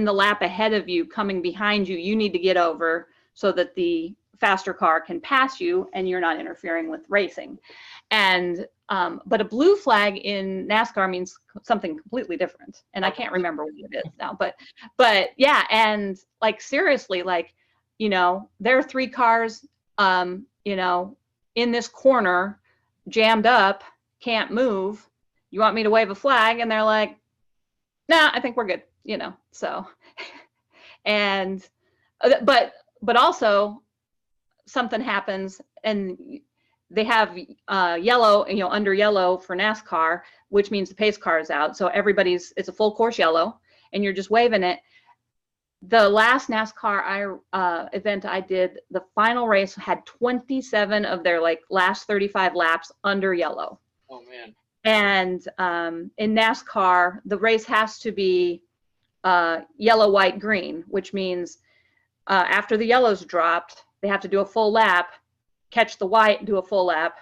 the lap ahead of you, coming behind you. You need to get over so that the faster car can pass you and you're not interfering with racing. And but a blue flag in NASCAR means something completely different, and I can't remember what it is now. But yeah, and like, seriously, like, there are 3 cars, in this corner, jammed up, can't move. You want me to wave a flag? And they're like, nah, I think we're good. So, and but also something happens, and they have yellow, under yellow for NASCAR, which means the pace car is out. So it's a full course yellow, and you're just waving it. The last NASCAR event I did, the final race had 27 of their last 35 laps under yellow. Oh man. And in NASCAR, the race has to be yellow, white, green, which means after the yellow's dropped, they have to do a full lap, catch the white, do a full lap,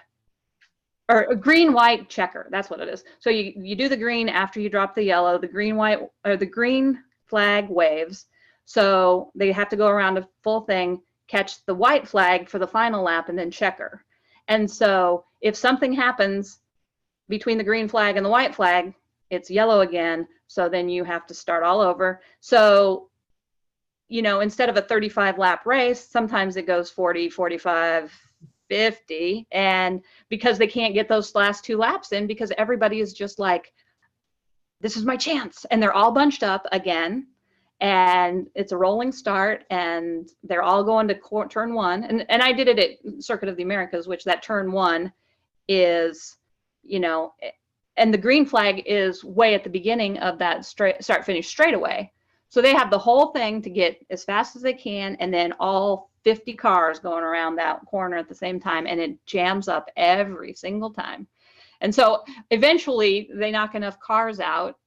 or a green, white, checker. That's what it is. So you do the green after you drop the yellow, the green, white, or the green flag waves. So they have to go around a full thing, catch the white flag for the final lap, and then checker. And so if something happens between the green flag and the white flag, it's yellow again. So then you have to start all over. So, instead of a 35 lap race, sometimes it goes 40, 45, 50. And because they can't get those last 2 laps in, because everybody is just like, this is my chance. And they're all bunched up again. And it's a rolling start, and they're all going to turn 1. And I did it at Circuit of the Americas, which that turn 1 is, and the green flag is way at the beginning of that start finish straightaway. So they have the whole thing to get as fast as they can, and then all 50 cars going around that corner at the same time, and it jams up every single time. And so eventually they knock enough cars out,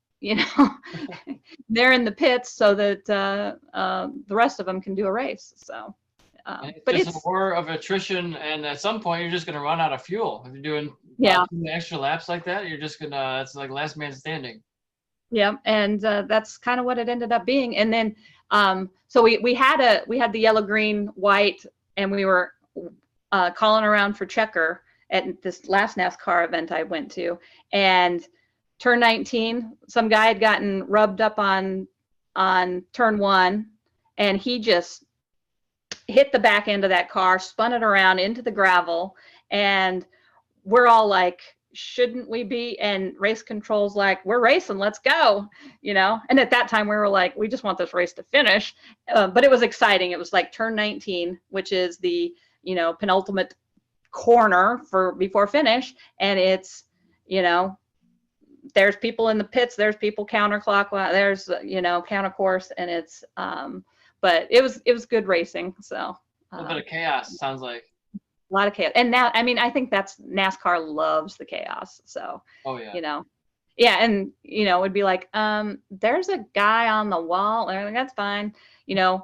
they're in the pits so that the rest of them can do a race. So, but it's a war of attrition, and at some point you're just going to run out of fuel. If you're doing extra laps like that, you're just gonna, it's like last man standing. Yeah, and that's kind of what it ended up being. And then so we had the yellow, green, white, and we were calling around for checker at this last NASCAR event I went to. And turn 19, some guy had gotten rubbed up on turn 1, and he just hit the back end of that car, spun it around into the gravel, and we're all like, shouldn't we be? And race control's like, we're racing, let's go, And at that time we were like, we just want this race to finish. But it was exciting. It was like turn 19, which is the, penultimate corner before finish. And it's, there's people in the pits, there's people counterclockwise, there's, counter course, and it's, but it was good racing. So a little bit of chaos, sounds like. A lot of chaos. And now, I think that's NASCAR loves the chaos. So, oh yeah, yeah. And, it'd be like, there's a guy on the wall. Like, that's fine, and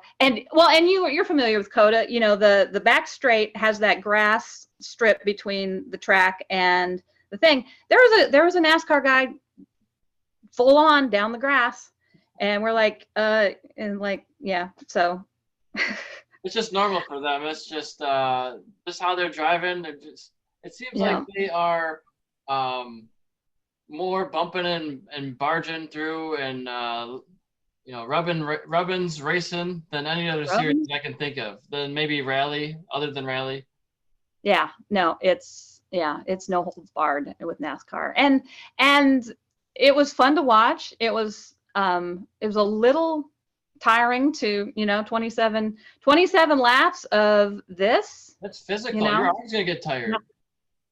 you're familiar with COTA, the back straight has that grass strip between the track and the thing. There was a NASCAR guy full on down the grass, and we're like, yeah. So it's just normal for them. It's just how they're driving. It seems like they are more bumping and barging through and rubbins racing than any other series I can think of. Than maybe rally, other than rally. Yeah, no, it's no holds barred with NASCAR, and it was fun to watch. It was a little tiring to 27 laps of this. That's physical. You're always gonna get tired.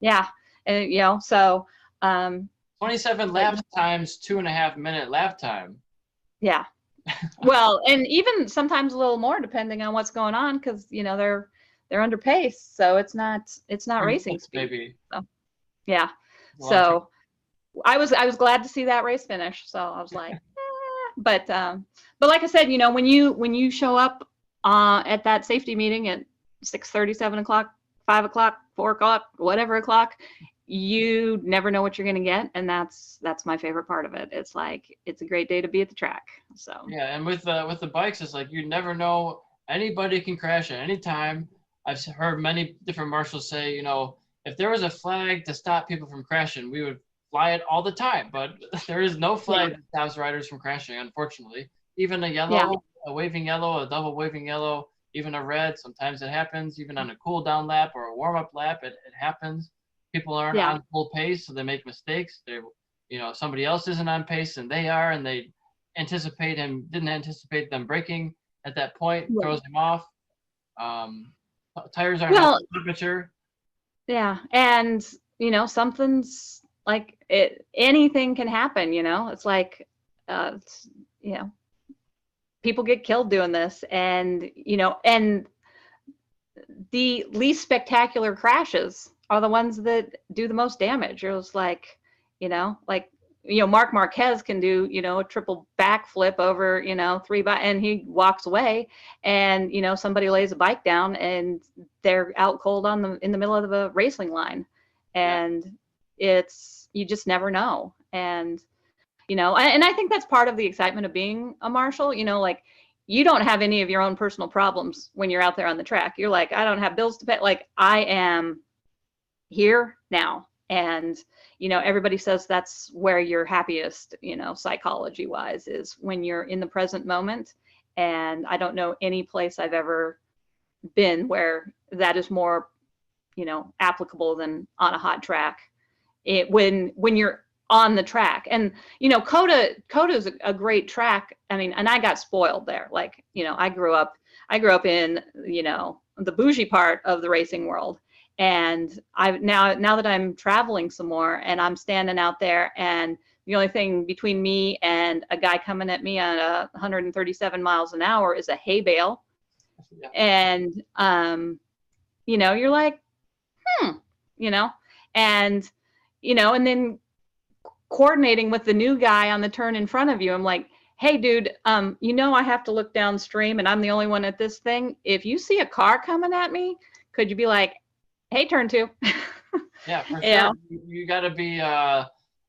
Yeah, and so 27 laps times 2.5 minute lap time. Yeah, Well, and even sometimes a little more depending on what's going on, because they're under pace, so it's not racing speed. Maybe So yeah. a long track. So I was glad to see that race finish. So I was like, but like I said, when you show up at that safety meeting at 6:30, 7 o'clock, 5 o'clock, 4 o'clock, whatever o'clock, you never know what you're going to get, and that's my favorite part of it. It's like it's a great day to be at the track. So Yeah, and with the bikes, it's like you never know. Anybody can crash at any time. I've heard many different marshals say, if there was a flag to stop people from crashing, we would fly it all the time. But there is no yeah, flag that stops riders from crashing, unfortunately. Even a yeah, yellow, a waving yellow, a double waving yellow, even a red, sometimes it happens. Even on a cool down lap or a warm up lap, it happens. People aren't yeah, on full pace, so they make mistakes. Somebody else isn't on pace and they are, and they didn't anticipate them braking at that point, yeah. throws him off. Um, Tires aren't up Well, to temperature. yeah, and something's like anything can happen. It's like, uh, it's, you know, people get killed doing this, and the least spectacular crashes are the ones that do the most damage. It was like Mark Marquez can do a triple backflip over 3 and he walks away, and somebody lays a bike down and they're out cold in the middle of the racing line, Yeah, and you just never know. And I think that's part of the excitement of being a marshal. Like, you don't have any of your own personal problems when you're out there on the track. You're like, I don't have bills to pay. Like, I am here now. And everybody says that's where you're happiest, psychology wise, is when you're in the present moment. And I don't know any place I've ever been where that is more applicable than on a hot track. When you're on the track. And Coda is a great track. I mean, and I got spoiled there. Like, I grew up in the bougie part of the racing world. And now that I'm traveling some more and I'm standing out there, and the only thing between me and a guy coming at me at 137 miles an hour is a hay bale. yeah, And you're like, hmm, you know, and and then coordinating with the new guy on the turn in front of you. I'm like, hey, dude, I have to look downstream and I'm the only one at this thing. If you see a car coming at me, could you be like, hey, turn two? yeah, for you sure. know? You got to be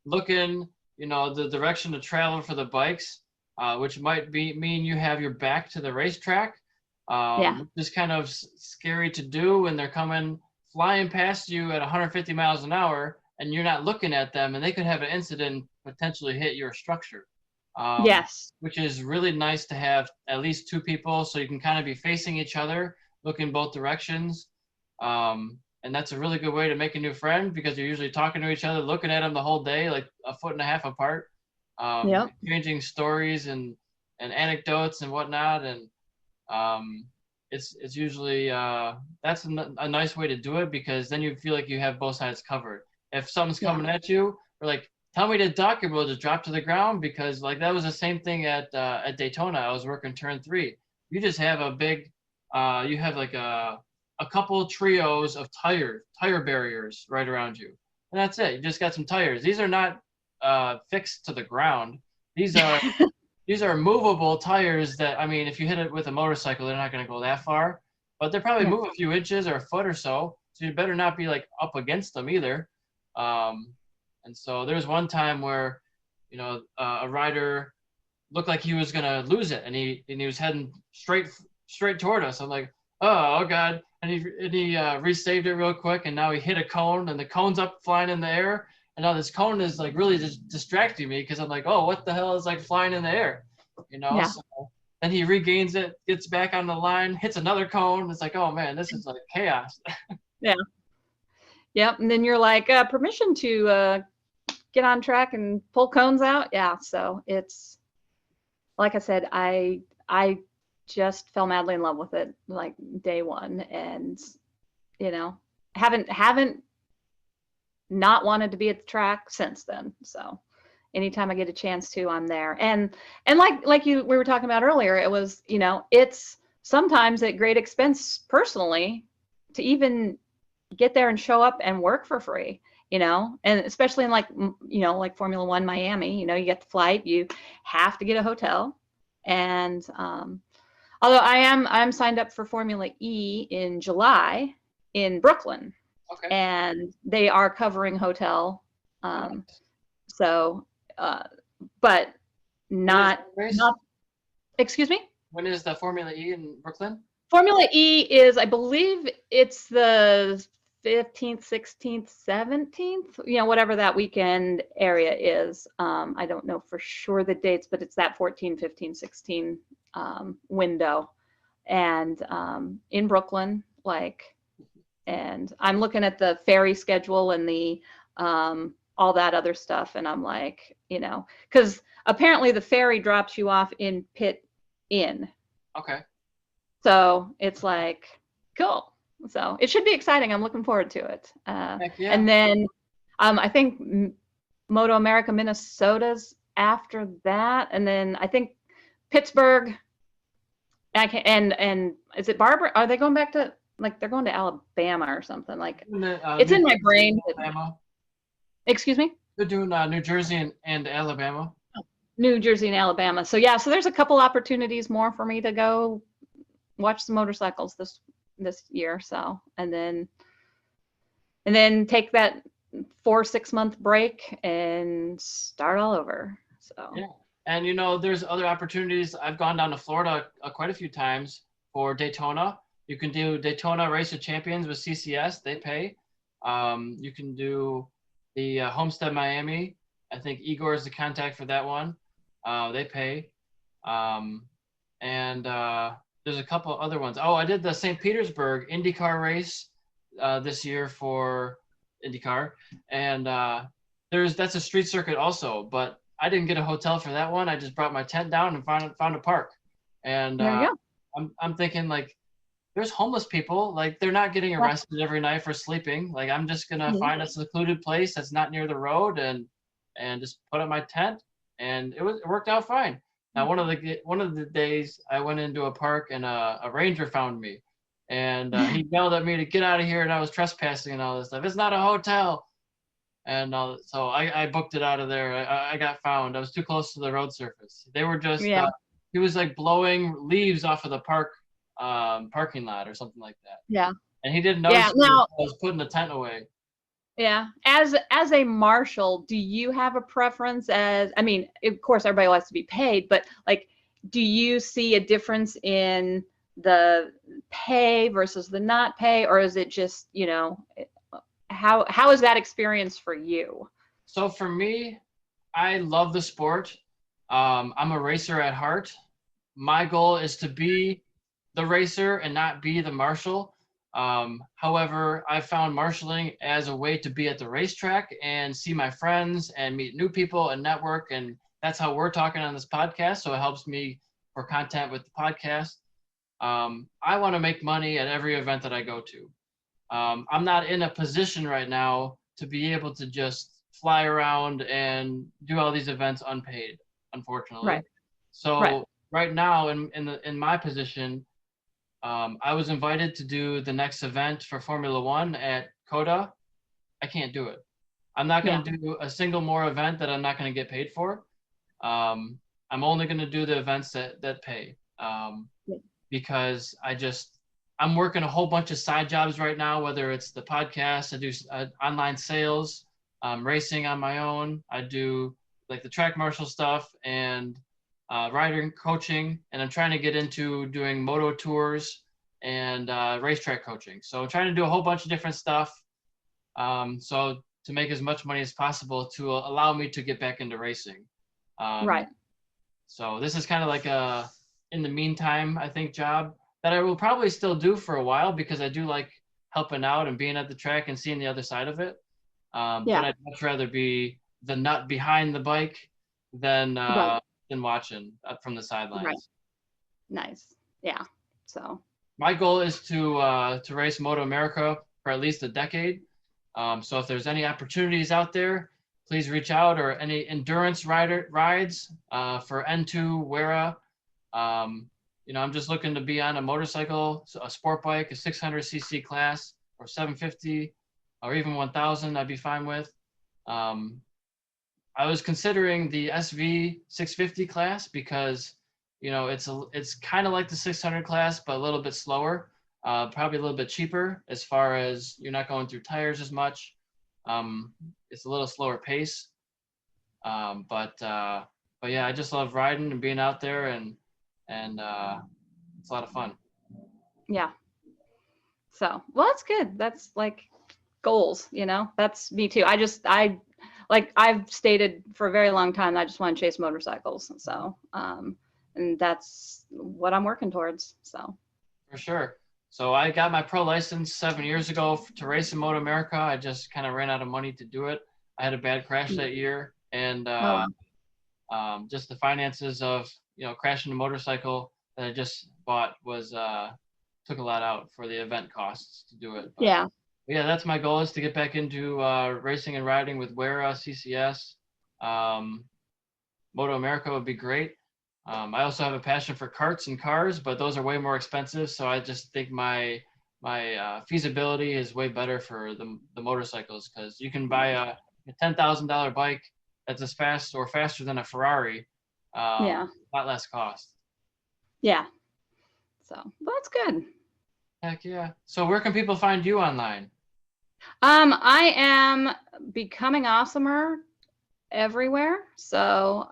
looking, the direction to travel for the bikes, which might mean you have your back to the racetrack, Yeah. which is kind of scary to do when they're coming flying past you at 150 miles an hour and you're not looking at them, and they could have an incident potentially hit your structure. Yes. Which is really nice to have at least two people so you can kind of be facing each other, look in both directions. And that's a really good way to make a new friend, because you're usually talking to each other, looking at them the whole day, like a foot and a half apart, Yep. exchanging stories and anecdotes and whatnot. And it's usually that's a nice way to do it, because then you feel like you have both sides covered. If something's Yeah. coming at you, or like, tell me to duck, and we'll just drop to the ground, because like that was the same thing at Daytona. I was working turn 3. You just have a big, you have like a couple trios of tire barriers right around you, and that's it. You just got some tires. These are not fixed to the ground. These are these are movable tires that, I mean, if you hit it with a motorcycle, they're not going to go that far, but they probably Yeah. move a few inches or a foot or so. So you better not be like up against them either. And so there was one time where, a rider looked like he was gonna lose it, and he was heading straight toward us. I'm like, oh God, and he resaved it real quick, and now he hit a cone, and the cone's up flying in the air, and now this cone is like really just distracting me, because I'm like, oh, what the hell is like flying in the air, Yeah. So then he regains it, gets back on the line, hits another cone. It's like, oh man, this is like chaos. Yeah. Yep. And then you're like, permission to get on track and pull cones out. Yeah. So it's, like I said, I just fell madly in love with it like day one, and haven't not wanted to be at the track since then. So anytime I get a chance to, I'm there. And like we were talking about earlier, it was, it's sometimes at great expense personally to even get there and show up and work for free, and especially in like Formula One Miami, you get the flight, you have to get a hotel. And although I'm signed up for Formula E in July in Brooklyn, Okay. and they are covering hotel. So, but not, excuse me? When is the Formula E in Brooklyn? Formula E is, I believe it's the 15th, 16th, 17th, whatever that weekend area is. I don't know for sure the dates, but it's that 14, 15, 16 window. And in Brooklyn, and I'm looking at the ferry schedule and the all that other stuff, and I'm like, because apparently the ferry drops you off in Pit Inn. Okay. So it's like, cool. So it should be exciting. I'm looking forward to it. Heck yeah. And then I think Moto America Minnesota's after that, and then I think Pittsburgh. And is it Barbara? Are they going back to they're going to Alabama or something? It's in my brain. Alabama. Excuse me? They're doing New Jersey and Alabama. New Jersey and Alabama. So yeah, so there's a couple opportunities more for me to go watch the motorcycles this year. So and then take that 4-6 month break and start all over. So yeah. And there's other opportunities. I've gone down to Florida quite a few times for Daytona. You can do Daytona Race of Champions with CCS. They pay. You can do the Homestead Miami. I think Igor is the contact for that one. They pay. And there's a couple other ones. Oh, I did the St. Petersburg IndyCar race this year for IndyCar. And that's a street circuit also, but I didn't get a hotel for that one. I just brought my tent down and found a park. And I'm thinking there's homeless people. They're not getting arrested every night for sleeping. I'm just gonna find a secluded place that's not near the road and just put up my tent. And it worked out fine. Now one of the days I went into a park and a ranger found me, and he yelled at me to get out of here, and I was trespassing and all this stuff. It's not a hotel. And so I booked it out of there. I got found. I was too close to the road surface. They were just, he was blowing leaves off of the parking lot or something like that. Yeah. And he didn't notice I was putting the tent away. Yeah. As a marshal, do you have a preference of course everybody wants to be paid, but do you see a difference in the pay versus the not pay, or is it just, how is that experience for you? So for me, I love the sport. I'm a racer at heart. My goal is to be the racer and not be the marshal. However, I found marshaling as a way to be at the racetrack and see my friends and meet new people and network. And that's how we're talking on this podcast. So it helps me for content with the podcast. I want to make money at every event that I go to. I'm not in a position right now to be able to just fly around and do all these events unpaid, unfortunately. Right. So right now in my position, I was invited to do the next event for Formula One at COTA. I can't do it. I'm not going to do a single more event that I'm not going to get paid for. I'm only going to do the events that pay because I'm working a whole bunch of side jobs right now, whether it's the podcast, I do online sales, racing on my own. I do the track marshal stuff and riding coaching, and I'm trying to get into doing moto tours and racetrack coaching. So I'm trying to do a whole bunch of different stuff. So to make as much money as possible to allow me to get back into racing. Right. So this is kind of a, in the meantime, I think, job that I will probably still do for a while because I do like helping out and being at the track and seeing the other side of it. But I'd much rather be the nut behind the bike than watching from the sidelines. Right. Nice. Yeah. So my goal is to race Moto America for at least a decade. So if there's any opportunities out there, please reach out, or any endurance rides for N2 Wera. I'm just looking to be on a motorcycle, a sport bike, a 600cc class, or 750, or even 1000. I'd be fine with. Um, I was considering the SV 650 class because, it's kind of like the 600 class, but a little bit slower, probably a little bit cheaper as far as you're not going through tires as much. It's a little slower pace, but yeah, I just love riding and being out there, and it's a lot of fun. Yeah. So, well, that's good. That's like goals, that's me too. I've stated for a very long time, I just want to chase motorcycles. So, and that's what I'm working towards. So. For sure. So I got my pro license 7 years ago to race in Moto America. I just kind of ran out of money to do it. I had a bad crash that year, and just the finances of crashing a motorcycle that I just bought was took a lot out for the event costs to do it. But, yeah. Yeah, that's my goal, is to get back into racing and riding with Wera, CCS. Moto America would be great. I also have a passion for karts and cars, but those are way more expensive. So I just think my feasibility is way better for the motorcycles, because you can buy a $10,000 bike that's as fast or faster than a Ferrari. Yeah. A lot less cost. Yeah. So, well, that's good. Heck yeah. So where can people find you online? I am becoming awesomer everywhere. So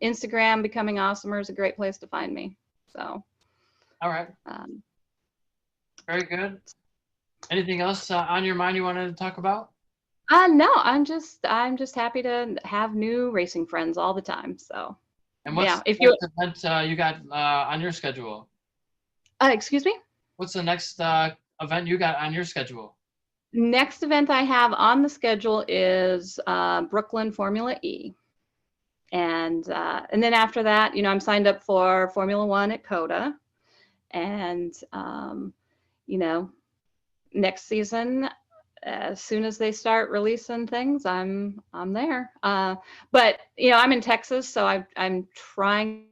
Instagram, Becoming Awesomer, is a great place to find me. So. All right. Very good. Anything else on your mind you wanted to talk about? No, I'm just happy to have new racing friends all the time. So. And what's yeah, if the next event you got on your schedule? Excuse me? What's the next event you got on your schedule? Next event I have on the schedule is Brooklyn Formula E. And then after that, I'm signed up for Formula One at COTA. And, next season, as soon as they start releasing things, I'm there. But, I'm in Texas, so I'm trying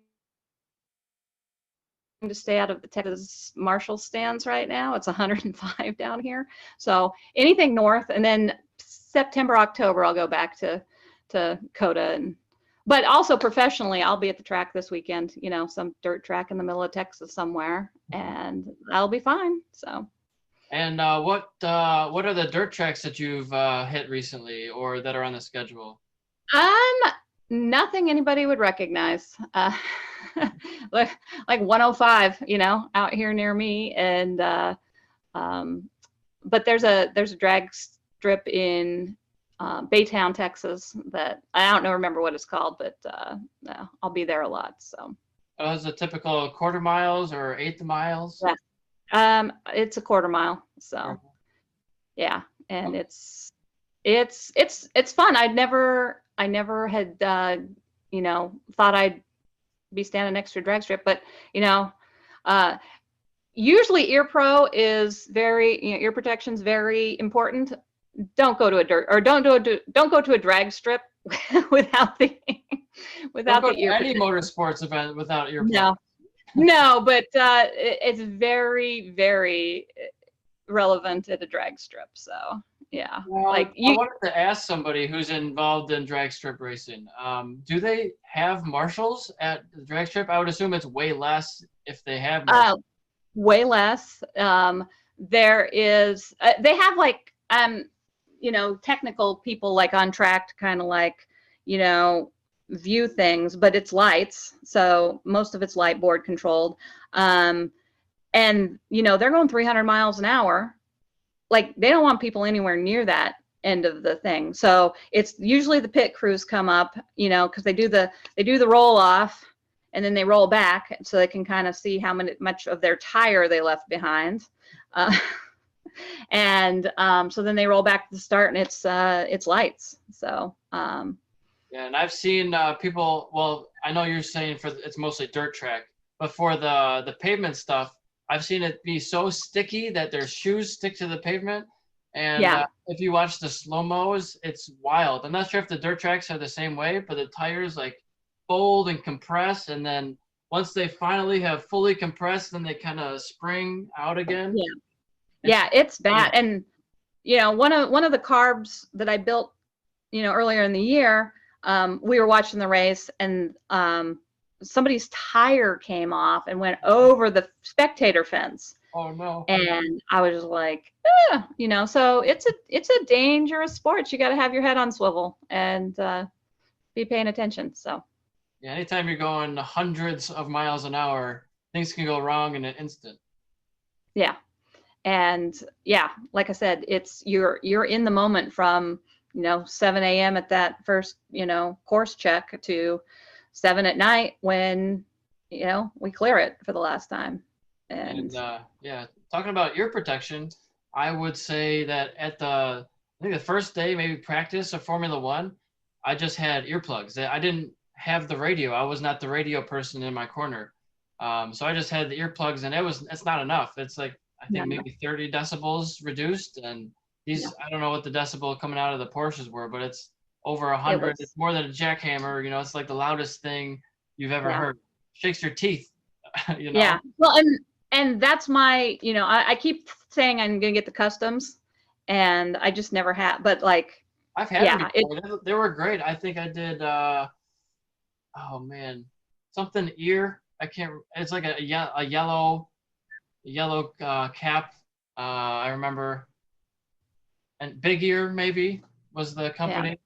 to stay out of the Texas Marshal stands right now. It's 105 down here. So anything north, and then September, October, I'll go back to COTA. But also professionally, I'll be at the track this weekend, some dirt track in the middle of Texas somewhere, and I'll be fine. So. And what are the dirt tracks that you've hit recently, or that are on the schedule? Nothing anybody would recognize. Like 105, out here near me, and but there's a drag strip in Baytown, Texas, that I don't remember what it's called, but I'll be there a lot. So. Oh, is it typical quarter miles or eighth miles? Yeah. It's a quarter mile. So. Yeah, and it's fun. I never had thought I'd be standing next to a drag strip, but usually ear pro is very, ear protection's very important. Don't go to don't go to a drag strip without the Don't go to any motorsports event without ear pro. No, but it's very, very relevant at a drag strip. So. Yeah, well, I wanted to ask somebody who's involved in drag strip racing. Do they have marshals at the drag strip? I would assume it's way less if they have marshals. Way less. There is. They have like technical people like on track to kind of like view things, but it's lights, so most of it's light board controlled. And they're going 300 miles an hour. Like, they don't want people anywhere near that end of the thing. So it's usually the pit crews come up, because they do the roll off, and then they roll back so they can kind of see how much of their tire they left behind. And so then they roll back to the start, and it's lights. So. Yeah, and I've seen people. Well, I know you're saying it's mostly dirt track, but for the pavement stuff, I've seen it be so sticky that their shoes stick to the pavement, And Yeah. if you watch the slow-mos, it's wild. I'm not sure if the dirt tracks are the same way, but the tires like fold and compress, and then once they finally have fully compressed, then they kind of spring out again. Yeah. It's Yeah, it's yeah. bad. And one of the carbs that I built, earlier in the year, we were watching the race, and somebody's tire came off and went over the spectator fence. Oh no. And I was just like, so it's a dangerous sport. You got to have your head on swivel and be paying attention. So Yeah, anytime you're going hundreds of miles an hour, things can go wrong in an instant. yeah. And yeah, like I said, it's you're in the moment from 7 a.m. at that first course check to 7 at night when we clear it for the last time. And And yeah, talking about ear protection, I would say that I think the first day, maybe practice of Formula One, I just had earplugs. I didn't have the radio. I was not the radio person in my corner. So I just had the earplugs, and it's not enough. It's like, I think no, maybe 30 decibels reduced. And no, I don't know what the decibel coming out of the Porsches were, but it's over it 100. It's was, more than a jackhammer. It's like the loudest thing you've ever yeah. heard. Shakes your teeth, you know? Yeah. Well, and that's my, I keep saying I'm gonna get the customs, and I just never have. But like, I've had them yeah, before. They were great. I think I did. Oh man, something ear. I can't. It's like a yellow cap. I remember. And Big Ear maybe was the yeah, company,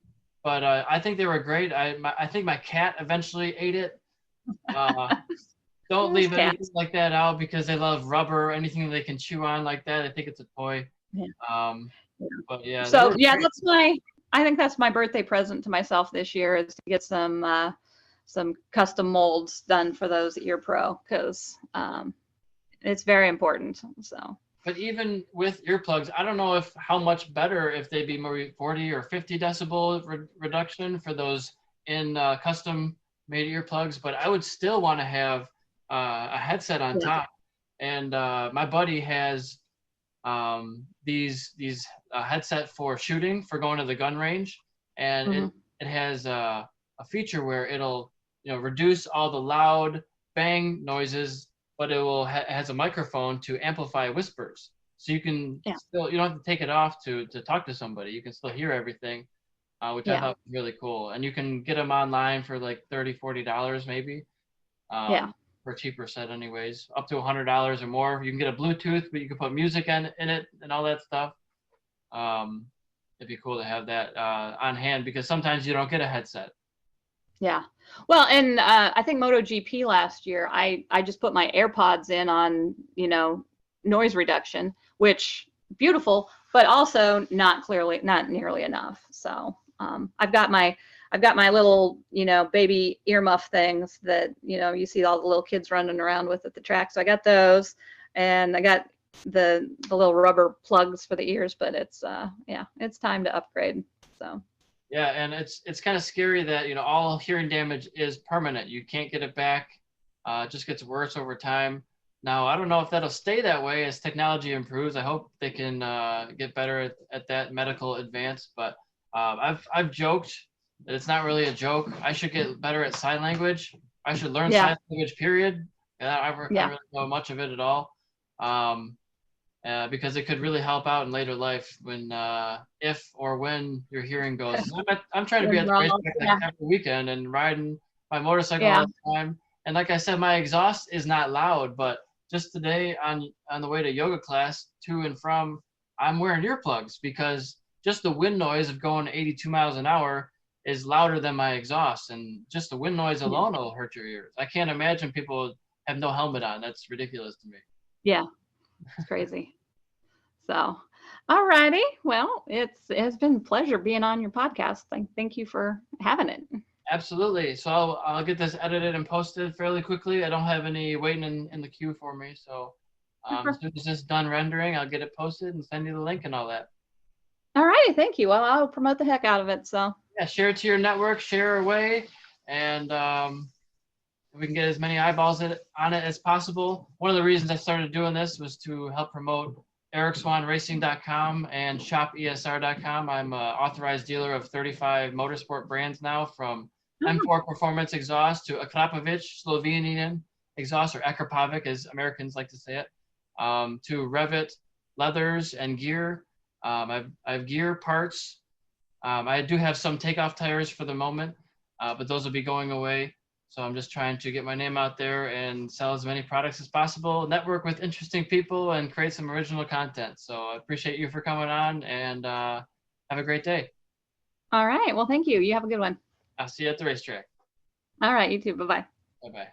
but I think they were great. I think my cat eventually ate it. Uh, don't there's leave anything cats. like that out because they love rubber. Anything they can chew on like that. I think it's a toy. Yeah. Um, Yeah. but yeah, they So were yeah, great. I think that's my birthday present to myself this year is to get some custom molds done for those Ear Pro because it's very important. So But even with earplugs, I don't know if how much better if they be maybe 40 or 50 decibel reduction for those in custom made earplugs. But I would still want to have a headset on yeah. top. And my buddy has these headset for shooting for going to the gun range, and Hmm. it has a feature where it'll reduce all the loud bang noises, but it has a microphone to amplify whispers, so you can Yeah. still you don't have to take it off to talk to somebody. You can still hear everything, which I Yeah. thought was really cool. And you can get them online for like $30-$40 maybe. Yeah. For a cheaper set anyways, up to $100 or more. You can get a Bluetooth, but you can put music in it and all that stuff. Um, it'd be cool to have that on hand because sometimes you don't get a headset. Yeah. Well, and I think MotoGP last year, I just put my AirPods in on, noise reduction, which beautiful, but also not nearly enough. So I've got my little, baby earmuff things that, you see all the little kids running around with at the track. So I got those, and I got the little rubber plugs for the ears, but it's it's time to upgrade. So Yeah, and it's kind of scary that all hearing damage is permanent. You can't get it back. It just gets worse over time. Now I don't know if that'll stay that way as technology improves. I hope they can get better at that medical advance. But I've joked that it's not really a joke. I should get better at sign language. I should learn yeah, sign language. Period. And I yeah, really know much of it at all. Um, because it could really help out in later life when, if or when your hearing goes. I'm trying to be when at the we're all, racetrack like yeah, every weekend and riding my motorcycle yeah, all the time. And like I said, my exhaust is not loud, but just today on the way to yoga class to and from, I'm wearing earplugs because just the wind noise of going 82 miles an hour is louder than my exhaust, and just the wind noise yeah, alone will hurt your ears. I can't imagine people have no helmet on. That's ridiculous to me. yeah. It's crazy. So, all righty. Well, it's been a pleasure being on your podcast. Thank you for having it. Absolutely. So I'll get this edited and posted fairly quickly. I don't have any waiting in the queue for me. So as soon as it's done rendering, I'll get it posted and send you the link and all that. All righty. Thank you. Well, I'll promote the heck out of it. So, Yeah, share it to your network, share away, and we can get as many eyeballs on it as possible. One of the reasons I started doing this was to help promote EricSwannRacing.com and ShopESR.com. I'm an authorized dealer of 35 motorsport brands now, from M4 Performance exhaust to Akrapovic Slovenian exhaust, or Akrapovic as Americans like to say it, to Revit leathers and gear. I have gear parts. I do have some takeoff tires for the moment, but those will be going away. So I'm just trying to get my name out there and sell as many products as possible, network with interesting people, and create some original content. So I appreciate you for coming on, and have a great day. All right. Well, thank you. You have a good one. I'll see you at the racetrack. All right. You too. Bye-bye. Bye-bye.